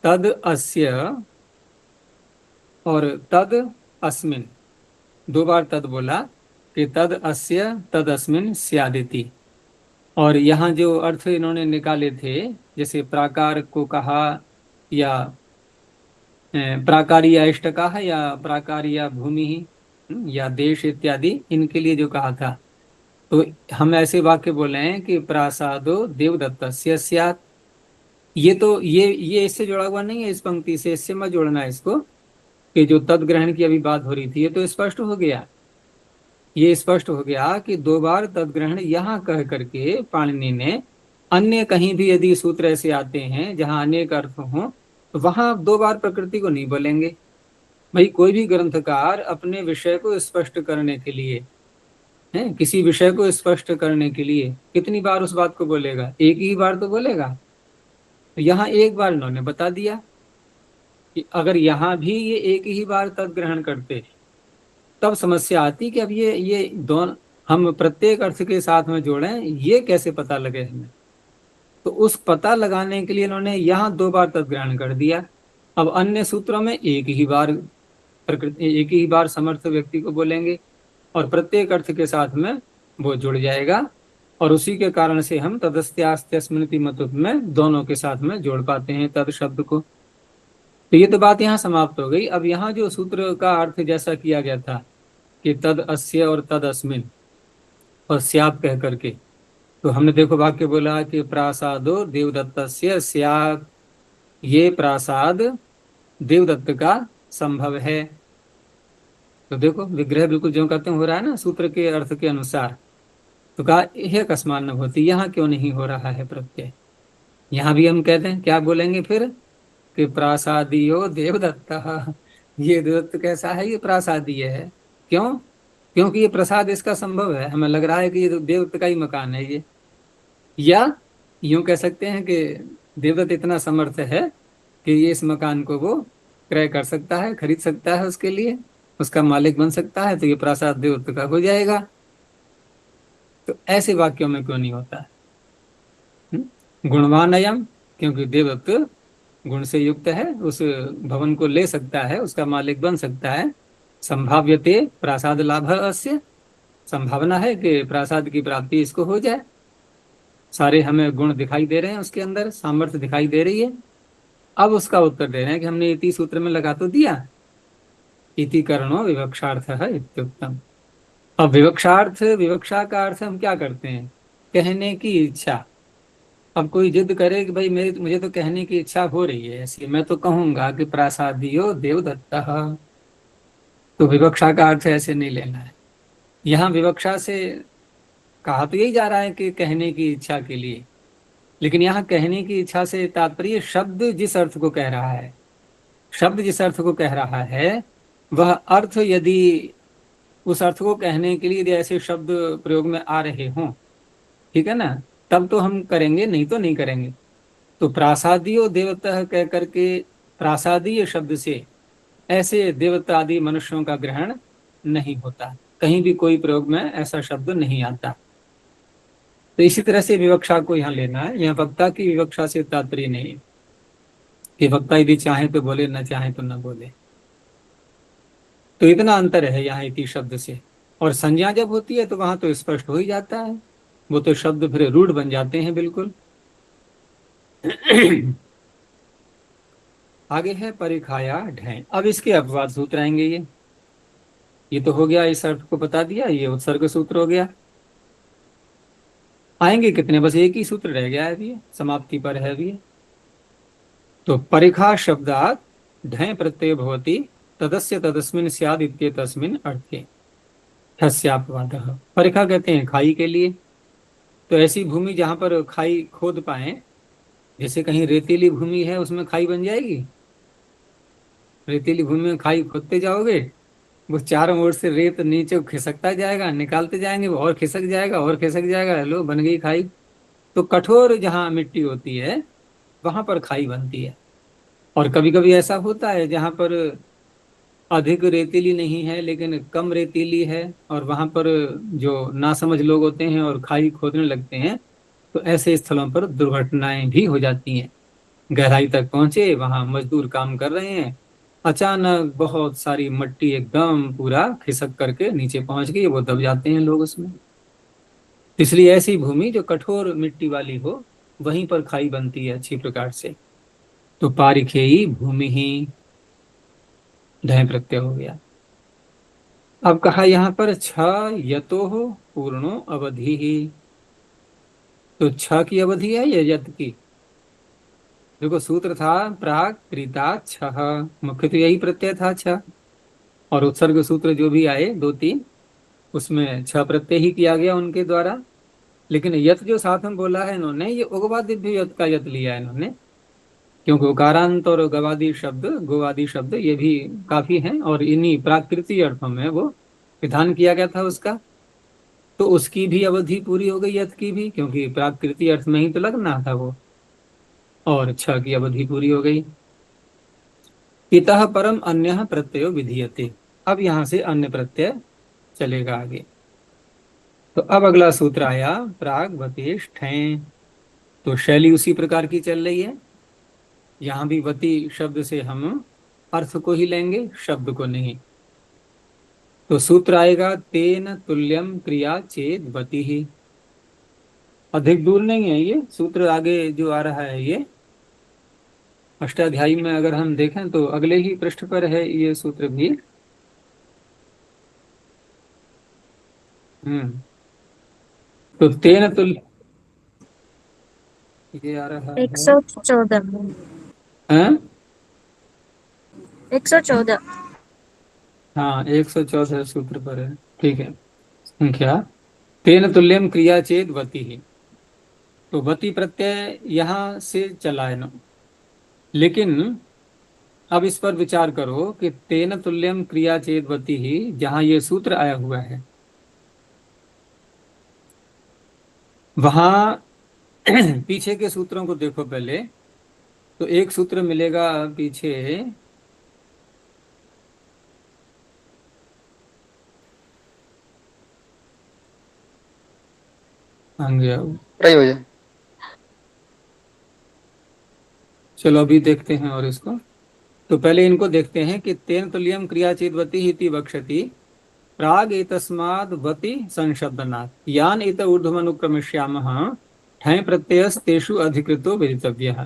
Speaker 1: तद अस्य और तद अस्मिन दो बार तद बोला कि तद अस्य तद अस्मिन स्यादिति। और यहाँ जो अर्थ इन्होंने निकाले थे, जैसे प्राकार को कहा या प्राकारिया इष्ट कहा या प्राकारिया भूमि या देश इत्यादि, इनके लिए जो कहा था, तो हम ऐसे वाक्य बोले हैं कि प्रासादो देवदत्तस्य स्यात्। ये तो ये इससे जुड़ा हुआ नहीं है, इस पंक्ति से, इससे मत जोड़ना है इसको, कि जो तद ग्रहण की अभी बात हो रही थी, ये तो स्पष्ट हो गया। ये स्पष्ट हो गया कि दो बार तद ग्रहण यहाँ कह करके पाणिनि ने अन्य कहीं भी यदि सूत्र ऐसे आते हैं जहाँ अनेक अर्थ हों, तो वहां दो बार प्रकृति को नहीं बोलेंगे। भाई कोई भी ग्रंथकार अपने विषय को स्पष्ट करने के लिए है, किसी विषय को स्पष्ट करने के लिए कितनी बार उस बात को बोलेगा? एक ही बार तो बोलेगा। तो यहाँ एक बार इन्होंने बता दिया कि अगर यहाँ भी ये एक ही बार तद ग्रहण करते तब समस्या आती कि अब ये दोनों हम प्रत्येक अर्थ के साथ में जोड़ें, ये कैसे पता लगे हमें? तो उस पता लगाने के लिए इन्होंने यहाँ दो बार तद ग्रहण कर दिया। अब अन्य सूत्रों में एक ही बार समर्थ व्यक्ति को बोलेंगे और प्रत्येक अर्थ के साथ में वो जुड़ जाएगा, और उसी के कारण से हम तदस्यास्त्यस्मिनिति मतुप में दोनों के साथ में जोड़ पाते हैं तद शब्द को। तो ये तो बात यहाँ समाप्त हो गई। अब यहाँ जो सूत्र का अर्थ जैसा किया गया था कि तद अस्य और तद अस्मिन और स्यात् कह करके, तो हमने देखो वाक्य बोला कि प्रासादो देवदत्तस्य स्यात्, ये प्रासाद देवदत्त का संभव है। तो देखो विग्रह बिल्कुल जो कहते हैं हो रहा है ना सूत्र के अर्थ के अनुसार। तो कहा यह कस्मान न होती, यहाँ क्यों नहीं हो रहा है प्रत्यय? यहाँ भी हम कहते हैं, क्या बोलेंगे फिर कि प्रासादियो देवदत्त। ये देवदत्त कैसा है? ये प्रासादीय है। क्यों? क्योंकि ये प्रसाद इसका संभव है। हमें लग रहा है कि ये देवदत्त का ही मकान है ये। या यूं कह सकते हैं कि देवदत्त इतना समर्थ है कि ये इस मकान को वो क्रय कर सकता है, खरीद सकता है, उसके लिए उसका मालिक बन सकता है, तो ये प्रासाद देवदत्त का हो जाएगा। तो ऐसे वाक्यों में क्यों नहीं होता है? गुणवान अयम, क्योंकि देवदत्त गुण से युक्त है, उस भवन को ले सकता है, उसका मालिक बन सकता है। संभाव्यते प्रासाद लाभ अस्य, संभावना है कि प्रासाद की प्राप्ति इसको हो जाए। सारे हमें गुण दिखाई दे रहे हैं, उसके अंदर सामर्थ्य दिखाई दे रही है। अब उसका उत्तर दे रहे हैं कि हमने इति सूत्र में लगा तो दिया, इति करणो विवक्षार्थ है इत्युक्तम। अब विवक्षा का अर्थ हम क्या करते हैं? कहने की इच्छा। अब कोई जिद करे कि भाई मुझे तो कहने की इच्छा हो रही है ऐसी, मैं तो कहूंगा कि प्रासादियो देवदत्तः, तो विवक्षा का अर्थ ऐसे नहीं लेना है। यहाँ विवक्षा से कहा तो यही जा रहा है कि कहने की इच्छा के लिए, लेकिन यहाँ कहने की इच्छा से तात्पर्य शब्द जिस अर्थ को कह रहा है, शब्द जिस अर्थ को कह रहा है वह अर्थ यदि उस अर्थ को कहने के लिए यदि ऐसे शब्द प्रयोग में आ रहे हों, ठीक है ना, तब तो हम करेंगे, नहीं तो नहीं करेंगे। तो प्रासादियो देवता कह करके प्रासादीय शब्द से ऐसे देवता आदि मनुष्यों का ग्रहण नहीं होता, कहीं भी कोई प्रयोग में ऐसा शब्द नहीं आता। तो इसी तरह से विवक्षा को यहाँ लेना है। यहाँ वक्ता की विवक्षा से तात्पर्य नहीं कि वक्ता यदि चाहे तो बोले, न चाहे तो न बोले। तो इतना अंतर है यहाँ इति शब्द से। और संज्ञा जब होती है तो वहां तो स्पष्ट हो ही जाता है, वो तो शब्द फिर रूढ़ बन जाते हैं बिल्कुल। आगे है परिखाया ढय। अब इसके अपवाद सूत्र आएंगे। ये तो हो गया, इस अर्थ को बता दिया, ये उत्सर्ग सूत्र हो गया। आएंगे कितने? बस एक ही सूत्र रह गया है अभी, समाप्ति पर है अभी। तो परिखा शब्दात ढय प्रत्यय भवति तदस्य तदस्मिन् स्याद् इत्येतस्मिन् अर्थे। हस्यापवादः। परिखा कहते हैं खाई के लिए, तो ऐसी भूमि जहां पर खाई खोद पाए, जैसे कहीं रेतीली भूमि है उसमें खाई बन जाएगी? रेतीली भूमि में खाई खोदते जाओगे, वो चारों ओर से रेत नीचे खिसकता जाएगा, निकालते जाएंगे वो और खिसक जाएगा और खिसक जाएगा, लो बन गई खाई। तो कठोर जहाँ मिट्टी होती है वहां पर खाई बनती है। और कभी कभी ऐसा होता है जहां पर अधिक रेतीली नहीं है लेकिन कम रेतीली है, और वहां पर जो नासमझ लोग होते हैं और खाई खोदने लगते हैं, तो ऐसे स्थलों पर दुर्घटनाएं भी हो जाती हैं। गहराई तक पहुंचे, वहां मजदूर काम कर रहे हैं, अचानक बहुत सारी मट्टी एकदम पूरा खिसक करके नीचे पहुंच गई, वो दब जाते हैं लोग उसमें। इसलिए ऐसी भूमि जो कठोर मिट्टी वाली हो, वहीं पर खाई बनती है अच्छी प्रकार से। तो पारिखेयी भूमि ही ढय प्रत्यय हो गया। अब कहा यहाँ पर छ यतो हो पूर्णो अवधि ही। तो छ की अवधि है या यत की? देखो सूत्र था प्राग प्रीता छह, मुख्य तो यही प्रत्यय था छ, और उत्सर्ग सूत्र जो भी आए दो तीन, उसमें छ प्रत्यय ही किया गया उनके द्वारा। लेकिन यत जो साथ में बोला है इन्होंने, ये उगवादिभ्य यत का यत लिया है इन्होंने, क्योंकि उकारांत और गवादि शब्द, गोवादि शब्द ये भी काफी हैं, और इन्हीं प्राकृतिक अर्थों में वो विधान किया गया था उसका। तो उसकी भी अवधि पूरी हो गई यत की भी, क्योंकि प्राकृतिक अर्थ में ही तो लगना था वो, और छ की अवधि पूरी हो गई। इतः परम अन्य प्रत्ययो विधीयते। अब यहां से अन्य प्रत्यय चलेगा आगे। तो अब अगला सूत्र आया प्राग वतेश ठें। तो शैली उसी प्रकार की चल रही है, यहां भी वती शब्द से हम अर्थ को ही लेंगे, शब्द को नहीं। तो सूत्र आएगा तेन तुल्यम क्रिया चेद वति ही। अधिक दूर नहीं है ये सूत्र, आगे जो आ रहा है ये अष्टाध्यायी में अगर हम देखें तो अगले ही पृष्ठ पर है ये सूत्र भी। तो तेन तुल्य ये आ रहा है
Speaker 2: 114
Speaker 1: हैं?
Speaker 2: 114
Speaker 1: हाँ 114 सूत्र पर है, ठीक है संख्या। तेन तुल्यम क्रिया चेद वति ही। तो वति प्रत्यय यहां से चला है ना, लेकिन अब इस पर विचार करो कि तेन तुल्यम क्रिया चेद वति ही जहां ये सूत्र आया हुआ है, वहां पीछे के सूत्रों को देखो पहले। तो एक सूत्र मिलेगा पीछे, आ गया वो।
Speaker 4: प्रयोजन।
Speaker 1: चलो अभी देखते हैं और इसको। तो पहले इनको देखते हैं कि तेन तुल्यम क्रिया चेदवती इति वक्षति प्राग एतस्माद् वति संशब्दनात् यान इत ऊर्ध्वमनुक्रमिष्यामः ठय प्रत्ययस्तेषु अधिकृतो विदितव्यः।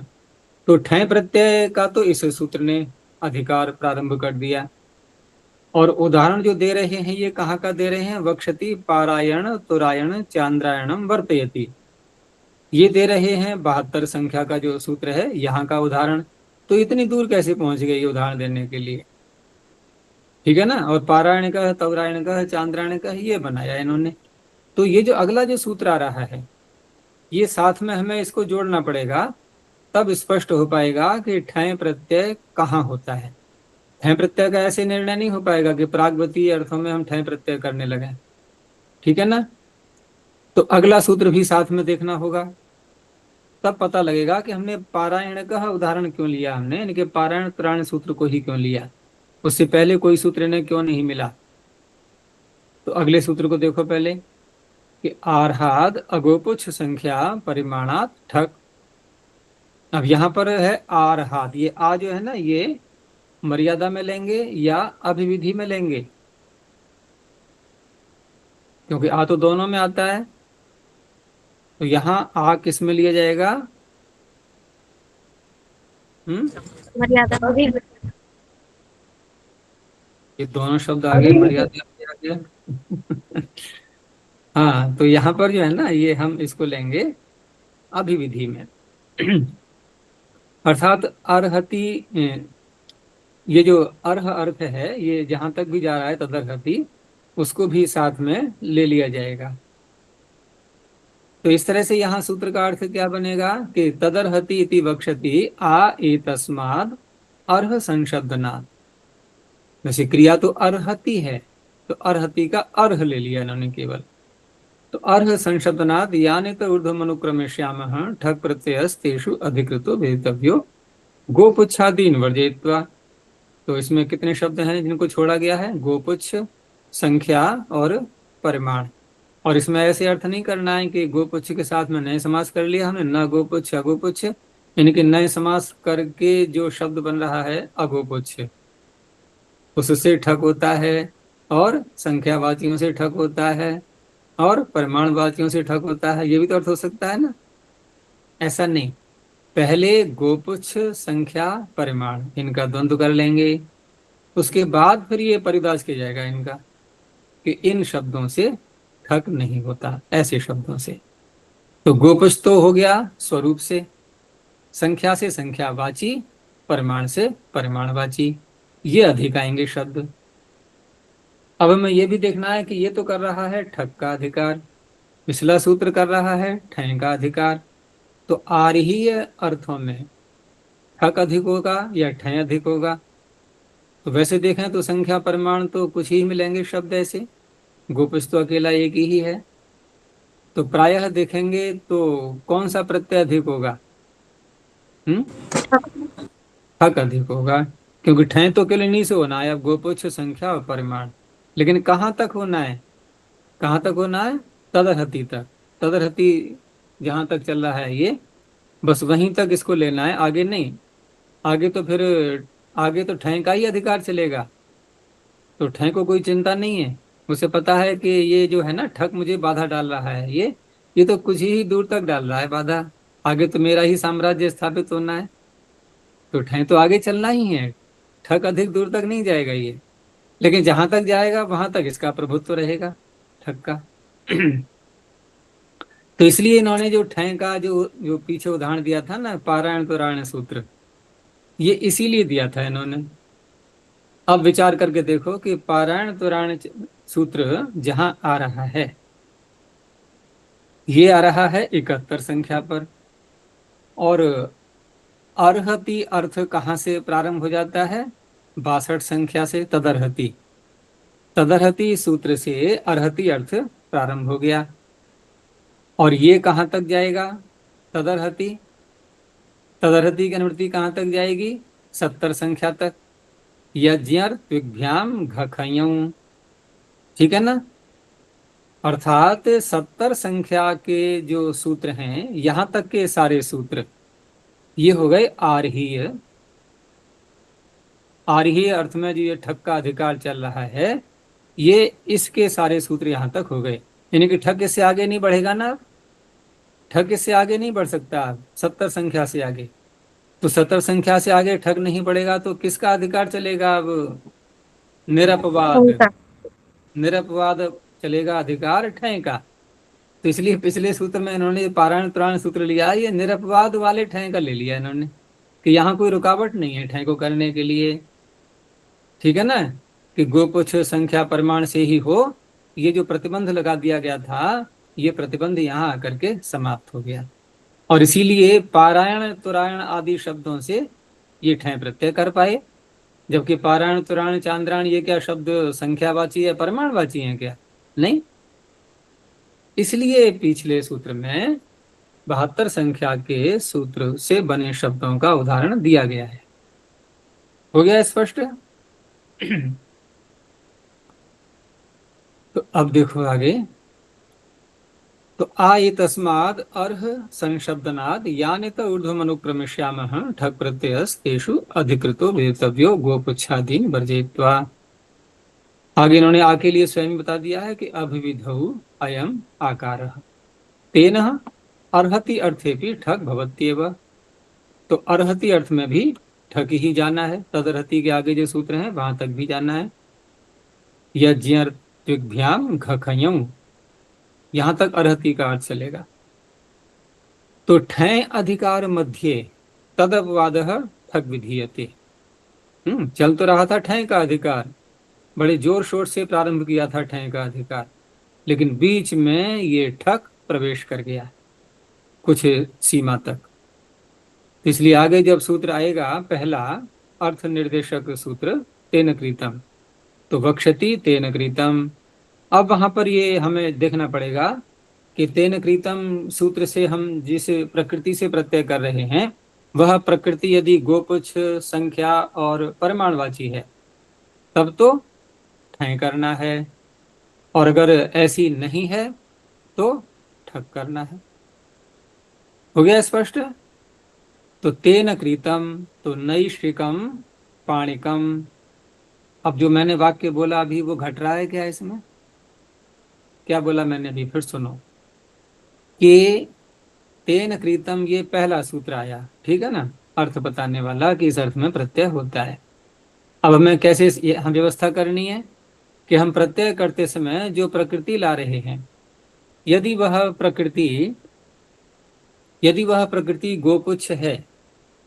Speaker 1: तो ठय प्रत्यय का तो इस सूत्र ने अधिकार प्रारंभ कर दिया, और उदाहरण जो दे रहे हैं ये कहाँ का दे रहे हैं? वक्षति पारायण तुरायण चांद्रायणम वर्तयति, ये दे रहे हैं 72 संख्या का जो सूत्र है यहाँ का उदाहरण। तो इतनी दूर कैसे पहुंच गए ये उदाहरण देने के लिए? ठीक है ना। और पारायण का, तवरायण का, चांद्रायण का ये बनाया इन्होंने। तो ये जो अगला जो सूत्र आ रहा है, ये साथ में हमें इसको जोड़ना पड़ेगा, तब स्पष्ट हो पाएगा कि ठय प्रत्यय कहाँ होता है। ठय प्रत्यय का ऐसे निर्णय नहीं हो पाएगा कि प्रागवतीय अर्थों में हम ठय प्रत्यय करने लगे, ठीक है ना। तो अगला सूत्र भी साथ में देखना होगा, तब पता लगेगा कि हमने पारायण का उदाहरण क्यों लिया, हमने यानी कि पारायण त्राण सूत्र को ही क्यों लिया, उससे पहले कोई सूत्र ने क्यों नहीं मिला। तो अगले सूत्र को देखो पहले कि आर्हाद अगोपुच्छ संख्या परिमाणात ठक। अब यहाँ पर है आर्हाद, ये आ जो है ना, ये मर्यादा में लेंगे या अभिविधि में लेंगे? क्योंकि आ तो दोनों में आता है। तो यहाँ आ किस में लिया जाएगा?
Speaker 2: मर्यादा
Speaker 3: अभी
Speaker 1: ये दोनों शब्द आगे मर्यादा में आ गया। हाँ तो यहाँ पर जो है ना, ये हम इसको लेंगे अभिविधि में। अर्थात अर्हति, ये जो अर्ह अर्थ है ये जहां तक भी जा रहा है तदर्हति, उसको भी साथ में ले लिया जाएगा। तो इस तरह से यहाँ सूत्र का अर्थ क्या बनेगा कि तदर्हति इति वक्षति आ एतस्माद् अर्ह संशब्दनात्। वैसे क्रिया तो अर्हति है, तो अर्हति का अर्ह ले लिया इन्होंने केवल। तो अर्ह संशब्दनात् यानि तो ऊर्ध्वमनुक्रमेष्यामः ठक् प्रत्ययस्तेषु अधिकृतो वेदितव्यो गोपुच्छादीन वर्जयित्वा। तो इसमें कितने शब्द हैं जिनको छोड़ा गया है? गोपुच्छ, संख्या और परिमाण। और इसमें ऐसे अर्थ नहीं करना है कि गोपुच्छ के साथ में नए समास कर लिया हमने, न गोपुच्छ अगोपुच्छ, यानी कि नए समास करके जो शब्द बन रहा है अगोपुच्छ, उससे ठक होता है, और संख्यावाचियों से ठक होता है, और परिमाणवाचियों से ठक होता है। ये भी तो अर्थ हो सकता है ना। ऐसा नहीं, पहले गोपुच्छ, संख्या, परिमाण, इनका द्वंद्व कर लेंगे, उसके बाद फिर ये परिभाष किया जाएगा इनका कि इन शब्दों से ठक नहीं होता, ऐसे शब्दों से। तो गोपुच्छ तो हो गया स्वरूप से, संख्या से संख्यावाची, परिमाण से परिमाणवाची, ये अधिक आएंगे शब्द। अब हमें ये भी देखना है कि ये तो कर रहा है ठक का अधिकार, पिछला सूत्र कर रहा है ठय का अधिकार। तो आरहीय अर्थों में ठक अधिक होगा या ठय अधिक होगा? तो वैसे देखें तो संख्या परिमाण तो कुछ ही मिलेंगे शब्द ऐसे, गोपुच्छ तो अकेला एक ही है। तो प्रायः देखेंगे तो कौन सा प्रत्यय अधिक होगा? ठक अधिक होगा, क्योंकि ठय तो अकेले नहीं से होना है, अब गोपुच्छ, संख्या और परिमाण। लेकिन कहाँ तक होना है? कहाँ तक होना है? तदर्हति तक। तदर्हति जहाँ तक चल रहा है ये, बस वहीं तक इसको लेना है, आगे नहीं। आगे तो फिर आगे तो ठय का ही अधिकार चलेगा, तो ठय को कोई चिंता नहीं है, उसे पता है कि ये जो है ना ठक मुझे बाधा डाल रहा है, ये तो कुछ ही दूर तक डाल रहा है बाधा, आगे तो मेरा ही साम्राज्य स्थापित होना है। तो ठय तो आगे चलना ही है, ठक अधिक दूर तक नहीं जाएगा ये, लेकिन जहां तक जाएगा वहां तक इसका प्रभुत्व रहेगा ठक का। तो इसलिए इन्होंने जो ठय का जो पीछे उदाहरण दिया था ना, पारायण तुरायण सूत्र, ये इसीलिए दिया था इन्होंने। अब विचार करके देखो कि पारायण तुरायण सूत्र जहां आ रहा है, ये आ रहा है 71 संख्या पर, और अर्हति अर्थ कहां से प्रारंभ हो जाता है? 62 संख्या से, तदर्हति। तदर्हति सूत्र से अर्हति अर्थ प्रारंभ हो गया, और ये कहां तक जाएगा? तदर्हति। तदर्हति की अनुवृत्ति कहां तक जाएगी? 70 संख्या तक। यज्ञर त्विभ्याम घखयं, ठीक है ना। अर्थात 70 संख्या के जो सूत्र हैं, यहां तक के सारे सूत्र ये हो गए आरहीय। आरहीय अर्थ में जो ये ठक का अधिकार चल रहा है, ये इसके सारे सूत्र यहां तक हो गए, यानी कि ठक इससे आगे नहीं बढ़ेगा ना। ठक इससे आगे नहीं बढ़ सकता 70 संख्या से आगे। तो 70 संख्या से आगे ठक नहीं बढ़ेगा तो किसका अधिकार चलेगा? अब निरपवाद। निरपवाद चलेगा अधिकार ठय का। तो इसलिए पिछले सूत्र में इन्होंने पारायण तुरायण सूत्र लिया, ये निरपवाद वाले ठय का ले लिया इन्होंने, कि यहाँ कोई रुकावट नहीं है ठय को करने के लिए, ठीक है ना, कि गोपुच्छ, संख्या, परिमाण से ही हो। ये जो प्रतिबंध लगा दिया गया था, ये प्रतिबंध यहाँ आकर के समाप्त हो गया, और इसीलिए पारायण तुरायण आदि शब्दों से ये ठय प्रत्यय कर पाए। जबकि पारायण तुरायण चांद्रायण ये क्या शब्द संख्यावाची है, परिमाणवाची है क्या? नहीं। इसलिए पिछले सूत्र में 72 संख्या के सूत्र से बने शब्दों का उदाहरण दिया गया है। हो गया स्पष्ट? तो अब देखो आगे, तो आये तस्माद् अर्ह संशब्दनाद् यानि त ऊर्ध्वमनुक्रमिष्यामः ठक् प्रत्ययस्तेषु अधिकृतो वेदितव्यो गोपुच्छादीन वर्जयित्वा। आगे इन्होंने आ के लिए स्वयं बता दिया है कि अभिविधौ अयम आकारः तेन अर्हति अर्थेपि ठक् भवत्येव। तो अर्हति अर्थ में भी ठक ही जाना है, तदर्हति के आगे जो सूत्र हैं वहां तक भी जाना है। यज्ञर्त्विभ्याम घखयं, यहां तक अर्हति का अर्थ चलेगा। तो ठय अधिकार मध्य तदपवादः ठक विधीयते। चल तो रहा था ठय का अधिकार, बड़े जोर शोर से प्रारंभ किया था ठय का अधिकार, लेकिन बीच में ये ठक प्रवेश कर गया, कुछ सीमा तक। इसलिए आगे जब सूत्र आएगा पहला अर्थ निर्देशक सूत्र तेन कृतम, तो वक्षति तेन कृतम। अब वहां पर ये हमें देखना पड़ेगा कि तेन कृतम सूत्र से हम जिस प्रकृति से प्रत्यय कर रहे हैं वह प्रकृति यदि गोपुच्छ संख्या और परिमाणवाची है तब तो ठय करना है, और अगर ऐसी नहीं है तो ठक करना है। हो गया स्पष्ट? तो तेन कृतम, तो नैष्ठिकम पाणिकम। अब जो मैंने वाक्य बोला अभी वो घट रहा है क्या इसमें? क्या बोला मैंने अभी, फिर सुनो। कि तेन कृतम ये पहला सूत्र आया, ठीक है ना, अर्थ बताने वाला कि इस अर्थ में प्रत्यय होता है। अब हमें कैसे हम व्यवस्था करनी है कि हम प्रत्यय करते समय जो प्रकृति ला रहे हैं, यदि वह प्रकृति गोपुच्छ है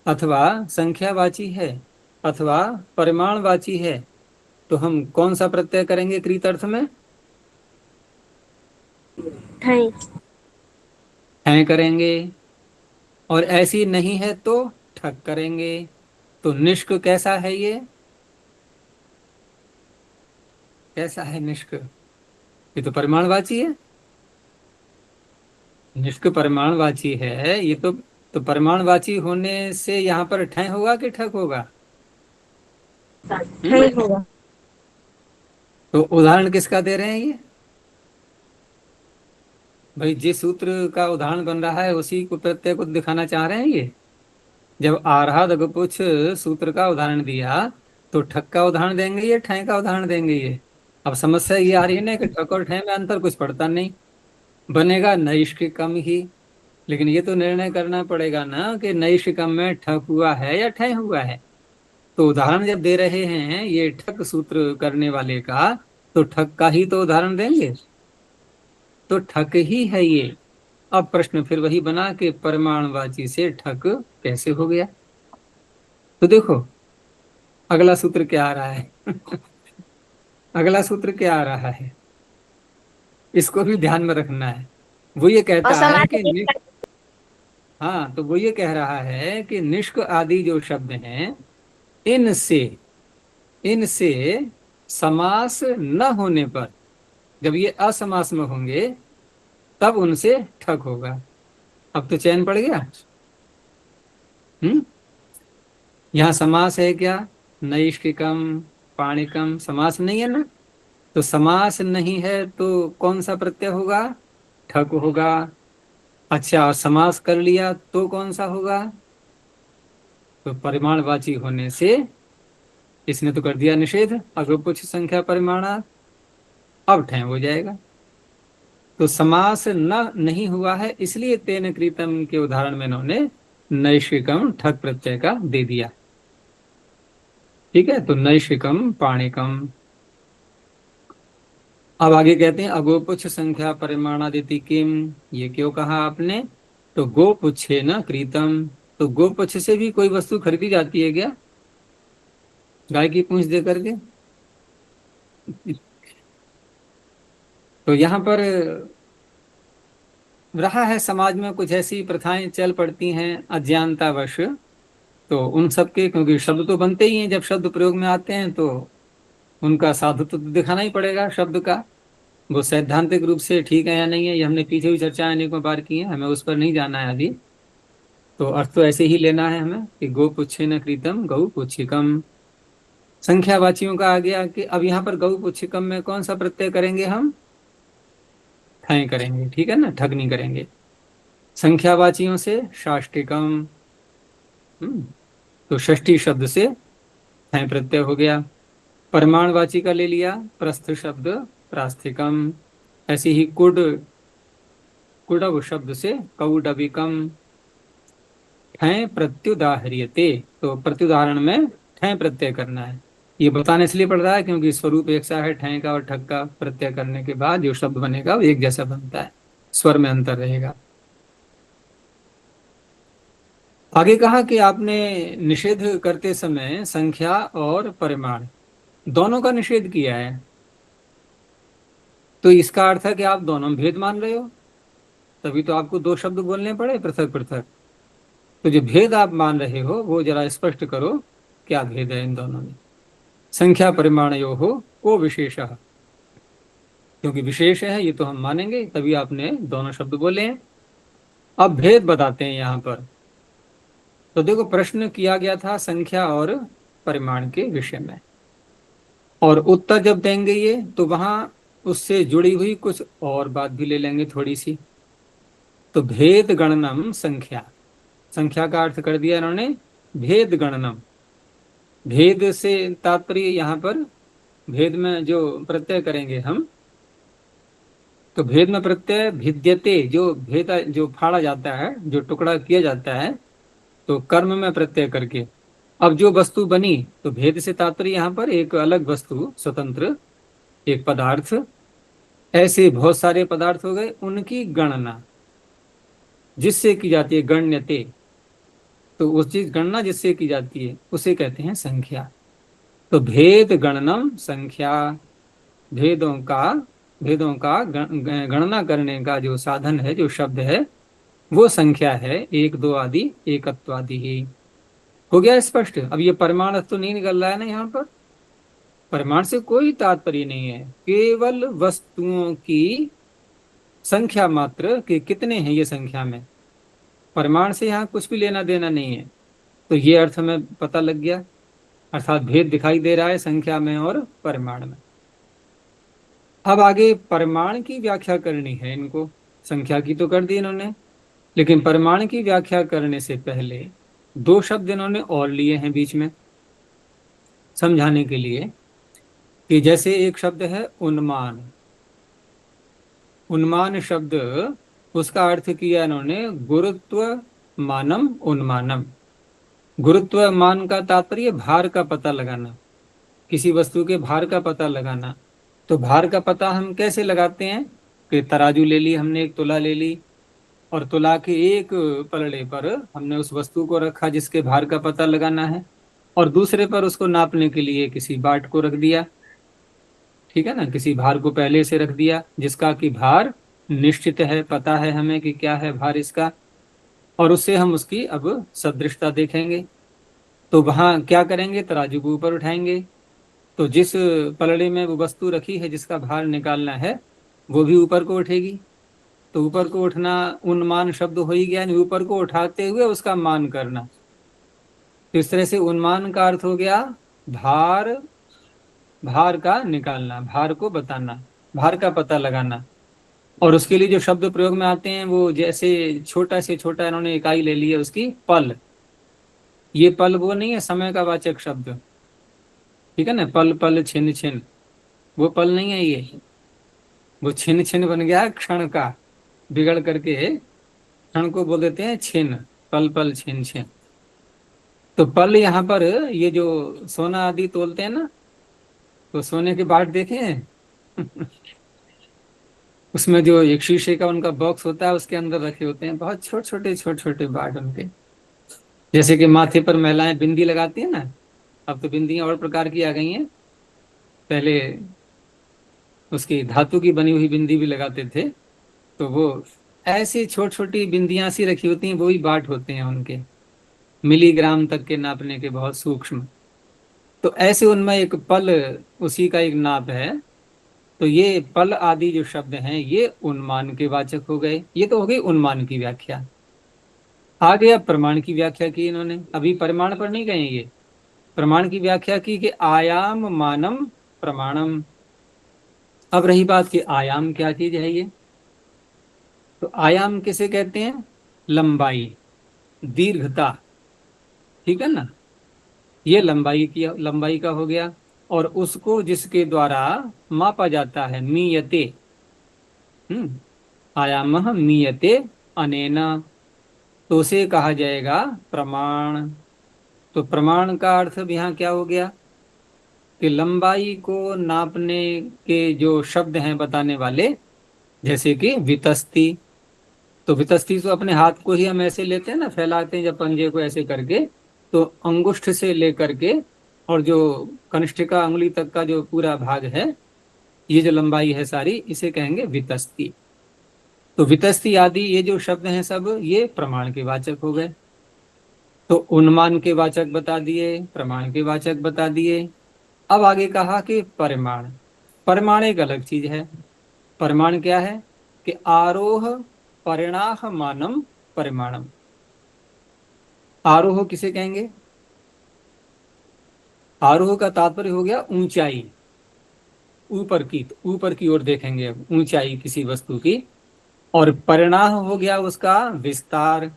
Speaker 1: अथवा संख्यावाची है अथवा परिमाणवाची है तो हम कौन सा प्रत्यय करेंगे कृत अर्थ में?
Speaker 2: ठय।
Speaker 1: ठय करेंगे। और ऐसी नहीं है तो ठक करेंगे। तो निष्क कैसा है ये? कैसा है निष्क? ये तो परिमाणवाची है। निष्क परिमाणवाची है ये तो परिमाणवाची होने से यहाँ पर ठय होगा कि ठक होगा?
Speaker 2: ठय होगा।
Speaker 1: तो उदाहरण किसका दे रहे हैं ये? भाई जिस सूत्र का उदाहरण बन रहा है उसी को प्रत्यय को दिखाना चाह रहे हैं ये। जब आरहा दगपुछ सूत्र का उदाहरण दिया तो ठक का उदाहरण देंगे ये, ठय का उदाहरण देंगे ये। अब समस्या ये आ रही है ना कि ठक और ठय में अंतर कुछ पड़ता नहीं, बनेगा नैष्ठिकम ही। लेकिन ये तो निर्णय करना पड़ेगा ना कि नैष्ठिकम में ठक हुआ है या ठय हुआ है। तो उदाहरण जब दे रहे हैं ये ठक सूत्र करने वाले का, तो ठक का ही तो उदाहरण देंगे, तो ठक ही है ये। अब प्रश्न फिर वही बना कि परिमाणवाची से ठक कैसे हो गया? तो देखो अगला सूत्र क्या आ रहा है अगला सूत्र क्या आ रहा है, इसको भी ध्यान में रखना है। वो ये कहता है कि
Speaker 3: असमास
Speaker 1: हाँ, तो वो ये कह रहा है कि निष्क आदि जो शब्द हैं इनसे इनसे समास न होने पर, जब ये असमास में होंगे तब उनसे ठक होगा। अब तो चैन पड़ गया। यहाँ समास है क्या? नैष्ठिकम पाणिकम, समास नहीं है ना। तो समास नहीं है तो कौन सा प्रत्यय होगा? ठक होगा। अच्छा, और समास कर लिया तो कौन सा होगा? तो परिमाणवाची होने से इसने तो कर दिया निषेध, अगर कुछ संख्या परिमाणा, अब ठय हो जाएगा। तो समास न नहीं हुआ है इसलिए तेन कृतम के उदाहरण में इन्होंने नैष्ठिकम ठक प्रत्यय का दे दिया। ठीक है, तो नैष्ठिकम पाणिकम। अब आगे कहते हैं अगोपुच्छ संख्या परिमाणादिति किम, ये क्यों कहा आपने? तो गोपुच्छे न कृतम, तो गोपुच्छ से भी कोई वस्तु खरीदी जाती है क्या? गाय की पूंछ दे करके? तो यहाँ पर रहा है समाज में कुछ ऐसी प्रथाएं चल पड़ती हैं अज्ञानतावश, तो उन सबके, क्योंकि शब्द तो बनते ही हैं, जब शब्द प्रयोग में आते हैं तो उनका साधुत्व तो दिखाना ही पड़ेगा शब्द का। वो सैद्धांतिक रूप से ठीक है या नहीं है, ये हमने पीछे भी चर्चा अनेकों बार की है, हमें उस पर नहीं जाना है अभी। तो अर्थ तो ऐसे ही लेना है हमें कि गौ पुच्छे न कृतम गौ पुच्छिकम। संख्यावाचियों का आ गया कि अब यहाँ पर गौ पुच्छिकम में कौन सा प्रत्यय करेंगे हम? ठय करेंगे, ठीक है ना, ठग नहीं करेंगे। संख्यावाचियों से शाष्टिकम, तो षष्ठी शब्द से ठय प्रत्यय हो गया। परिमाणवाची का ले लिया प्रस्थ शब्द प्रास्थिकम। ऐसे ही कुडव शब्द से कौडविकम। ठय प्रत्युदाहरियते, तो प्रत्युदाहरण में ठय प्रत्यय करना है। ये बताने इसलिए पड़ रहा है क्योंकि स्वरूप एक सा है, ठय का और ठग का प्रत्यय करने के बाद जो शब्द बनेगा वो एक जैसा बनता है, स्वर में अंतर रहेगा। आगे कहा कि आपने निषेध करते समय संख्या और परिमाण दोनों का निषेध किया है, तो इसका अर्थ है कि आप दोनों में भेद मान रहे हो। तभी तो आपको दो शब्द बोलने पड़े पृथक पृथक। तो जो भेद आप मान रहे हो वो जरा स्पष्ट करो, क्या भेद है इन दोनों में। संख्या परिमाणयो हो को विशेषः, क्योंकि विशेष है ये तो हम मानेंगे, तभी आपने दोनों शब्द बोले हैं। अब भेद बताते हैं यहाँ पर। तो देखो, प्रश्न किया गया था संख्या और परिमाण के विषय में, और उत्तर जब देंगे ये तो वहां उससे जुड़ी हुई कुछ और बात भी ले लेंगे थोड़ी सी। तो भेद गणनम संख्या, संख्या का अर्थ कर दिया इन्होंने भेद गणनम। भेद से तात्पर्य यहाँ पर, भेद में जो प्रत्यय करेंगे हम, तो भेद में प्रत्यय भिद्यते, जो भेद जो फाड़ा जाता है, जो टुकड़ा किया जाता है, तो कर्म में प्रत्यय करके अब जो वस्तु बनी, तो भेद से तात्पर्य यहाँ पर एक अलग वस्तु, स्वतंत्र एक पदार्थ। ऐसे बहुत सारे पदार्थ हो गए, उनकी गणना जिससे की जाती है, गण्यते, तो उस चीज गणना जिससे की जाती है उसे कहते हैं संख्या। तो भेद गणनम संख्या, भेदों का गणना करने का जो साधन है, जो शब्द है, वो संख्या है। एक दो आदि एकत्वादि ही। हो गया स्पष्ट। अब ये परिमाण तो नहीं निकल रहा है ना यहाँ पर, परिमाण से कोई तात्पर्य नहीं है, केवल वस्तुओं की संख्या मात्र कि कितने हैं ये संख्या में, परिमाण से यहाँ कुछ भी लेना देना नहीं है। तो ये अर्थ में पता लग गया, अर्थात भेद दिखाई दे रहा है संख्या में और परिमाण में। अब आगे परिमाण की व्याख्या करनी है इनको। संख्या की तो कर दी इन्होंने, लेकिन परिमाण की व्याख्या करने से पहले दो शब्द इन्होंने और लिए हैं बीच में समझाने के लिए, कि जैसे एक शब्द है उन्मान। उन्मान शब्द, उसका अर्थ किया इन्होंने गुरुत्व मानम उन्मानम। गुरुत्व मान का तात्पर्य भार का पता लगाना, किसी वस्तु के भार का पता लगाना। तो भार का पता हम कैसे लगाते हैं कि तराजू ले ली हमने, एक तुला ले ली, और तुला के एक पलड़े पर हमने उस वस्तु को रखा जिसके भार का पता लगाना है, और दूसरे पर उसको नापने के लिए किसी बाट को रख दिया। ठीक है ना, किसी भार को पहले से रख दिया जिसका कि भार निश्चित है, पता है हमें कि क्या है भार इसका, और उससे हम उसकी अब सदृशता देखेंगे। तो वहां क्या करेंगे, तराजू को ऊपर उठाएंगे, तो जिस पलड़े में वो वस्तु रखी है जिसका भार निकालना है वो भी ऊपर को उठेगी। तो ऊपर को उठना उन्मान शब्द हो ही गया, ऊपर को उठाते हुए उसका मान करना। तो इस तरह से उन्मान का अर्थ हो गया भार, भार का निकालना, भार को बताना, भार का पता लगाना। और उसके लिए जो शब्द प्रयोग में आते हैं वो, जैसे छोटा से छोटा इन्होंने इकाई ले ली है उसकी, पल। ये पल वो नहीं है समय का वाचक शब्द, ठीक है ना, पल पल छिन छिन, वो पल नहीं है ये, वो छिन छिन बन गया क्षण का, बिगड़ करके क्षण को बोल देते हैं छिन, पल पल छिन छिन। तो पल यहाँ पर ये जो सोना आदि तोलते हैं ना, तो सोने के बाट देखे हैं उसमें जो एक शीशे का उनका बॉक्स होता है, उसके अंदर रखे होते हैं बहुत छोटे छोटे बाट उनके। जैसे कि माथे पर महिलाएं बिंदी लगाती है ना, अब तो बिंदियां और प्रकार की आ गई हैं, पहले उसकी धातु की बनी हुई बिंदी भी लगाते थे। तो वो ऐसी छोटी छोटी बिंदियां सी रखी होती हैं, वो ही बाट होते हैं उनके, मिलीग्राम तक के नापने के, बहुत सूक्ष्म। तो ऐसे उनमें एक पल उसी का एक नाप है। तो ये पल आदि जो शब्द हैं ये उन्मान के वाचक हो गए। ये तो हो गई उन्मान की व्याख्या। आगे अब प्रमाण की व्याख्या की इन्होंने, अभी परिमाण पर नहीं गए ये, प्रमाण की व्याख्या की कि आयाम मानम प्रमाणम। अब रही बात कि आयाम क्या चीज है ये, तो आयाम किसे कहते हैं, लंबाई, दीर्घता, ठीक है ना, ये लंबाई का हो गया। और उसको जिसके द्वारा मापा जाता है, मीयते, आयामः मीयते अनेना, तो उसे कहा जाएगा प्रमाण। तो प्रमाण का अर्थ अब यहाँ क्या हो गया कि लंबाई को नापने के जो शब्द हैं बताने वाले, जैसे कि वितस्ती। तो वितस्ती तो अपने हाथ को ही हम ऐसे लेते हैं ना, फैलाते हैं जब पंजे को ऐसे करके, तो अंगुष्ठ से लेकर के और जो कनिष्ठिका अंगुली तक का जो पूरा भाग है, ये जो लंबाई है सारी, इसे कहेंगे वितस्ती। तो वितस्ती आदि ये जो शब्द हैं सब ये प्रमाण के वाचक हो गए। तो उन्मान के वाचक बता दिए, प्रमाण के वाचक बता दिए। अब आगे कहा कि परिमाण। परिमाण एक अलग चीज है। परिमाण क्या है कि आरोह परिणाह मानम परिमाणम। आरोह किसे कहेंगे? आरोह का तात्पर्य हो गया ऊंचाई, ऊपर की ओर देखेंगे, अब ऊंचाई किसी वस्तु की। और परिणाम हो गया उसका विस्तार,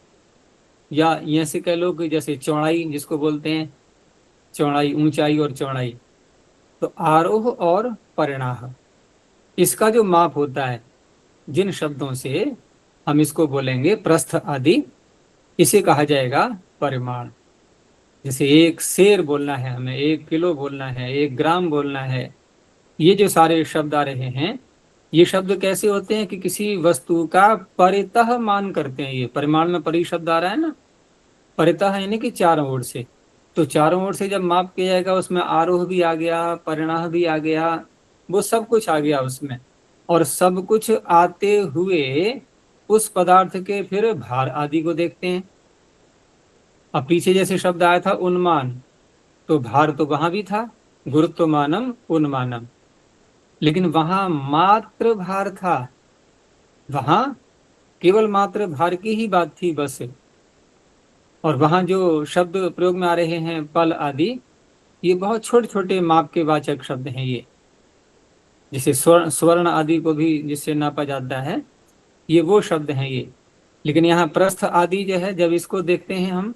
Speaker 1: या ये से कह लो कि जैसे चौड़ाई जिसको बोलते हैं, चौड़ाई, ऊंचाई और चौड़ाई। तो आरोह और परिणाम, इसका जो माप होता है, जिन शब्दों से हम इसको बोलेंगे प्रस्थ आदि, इसे कहा जाएगा परिमाण। जैसे एक सेर बोलना है हमें, 1 किलो बोलना है, 1 ग्राम बोलना है, ये जो सारे शब्द आ रहे हैं, ये शब्द कैसे होते हैं कि किसी वस्तु का परितः मान करते हैं। ये परिमाण में परि शब्द आ रहा है ना, परितः यानी कि चारों ओर से। तो चारों ओर से जब माप किया जाएगा, उसमें आरोह भी आ गया, परिणाम भी आ गया, वो सब कुछ आ गया उसमें। और सब कुछ आते हुए उस पदार्थ के फिर भार आदि को देखते हैं। अब पीछे जैसे शब्द आया था उन्मान, तो भार तो वहां भी था, गुरुत्वमानम उन्मानम, लेकिन वहां मात्र भार था, वहां केवल मात्र भार की ही बात थी बस। और वहां जो शब्द प्रयोग में आ रहे हैं पल आदि, ये बहुत छोटे छोटे माप के वाचक शब्द हैं ये। जैसे स्वर्ण आदि को भी जिससे नापा जाता है, ये वो शब्द हैं ये। लेकिन यहाँ प्रस्थ आदि जो है, जब इसको देखते हैं हम,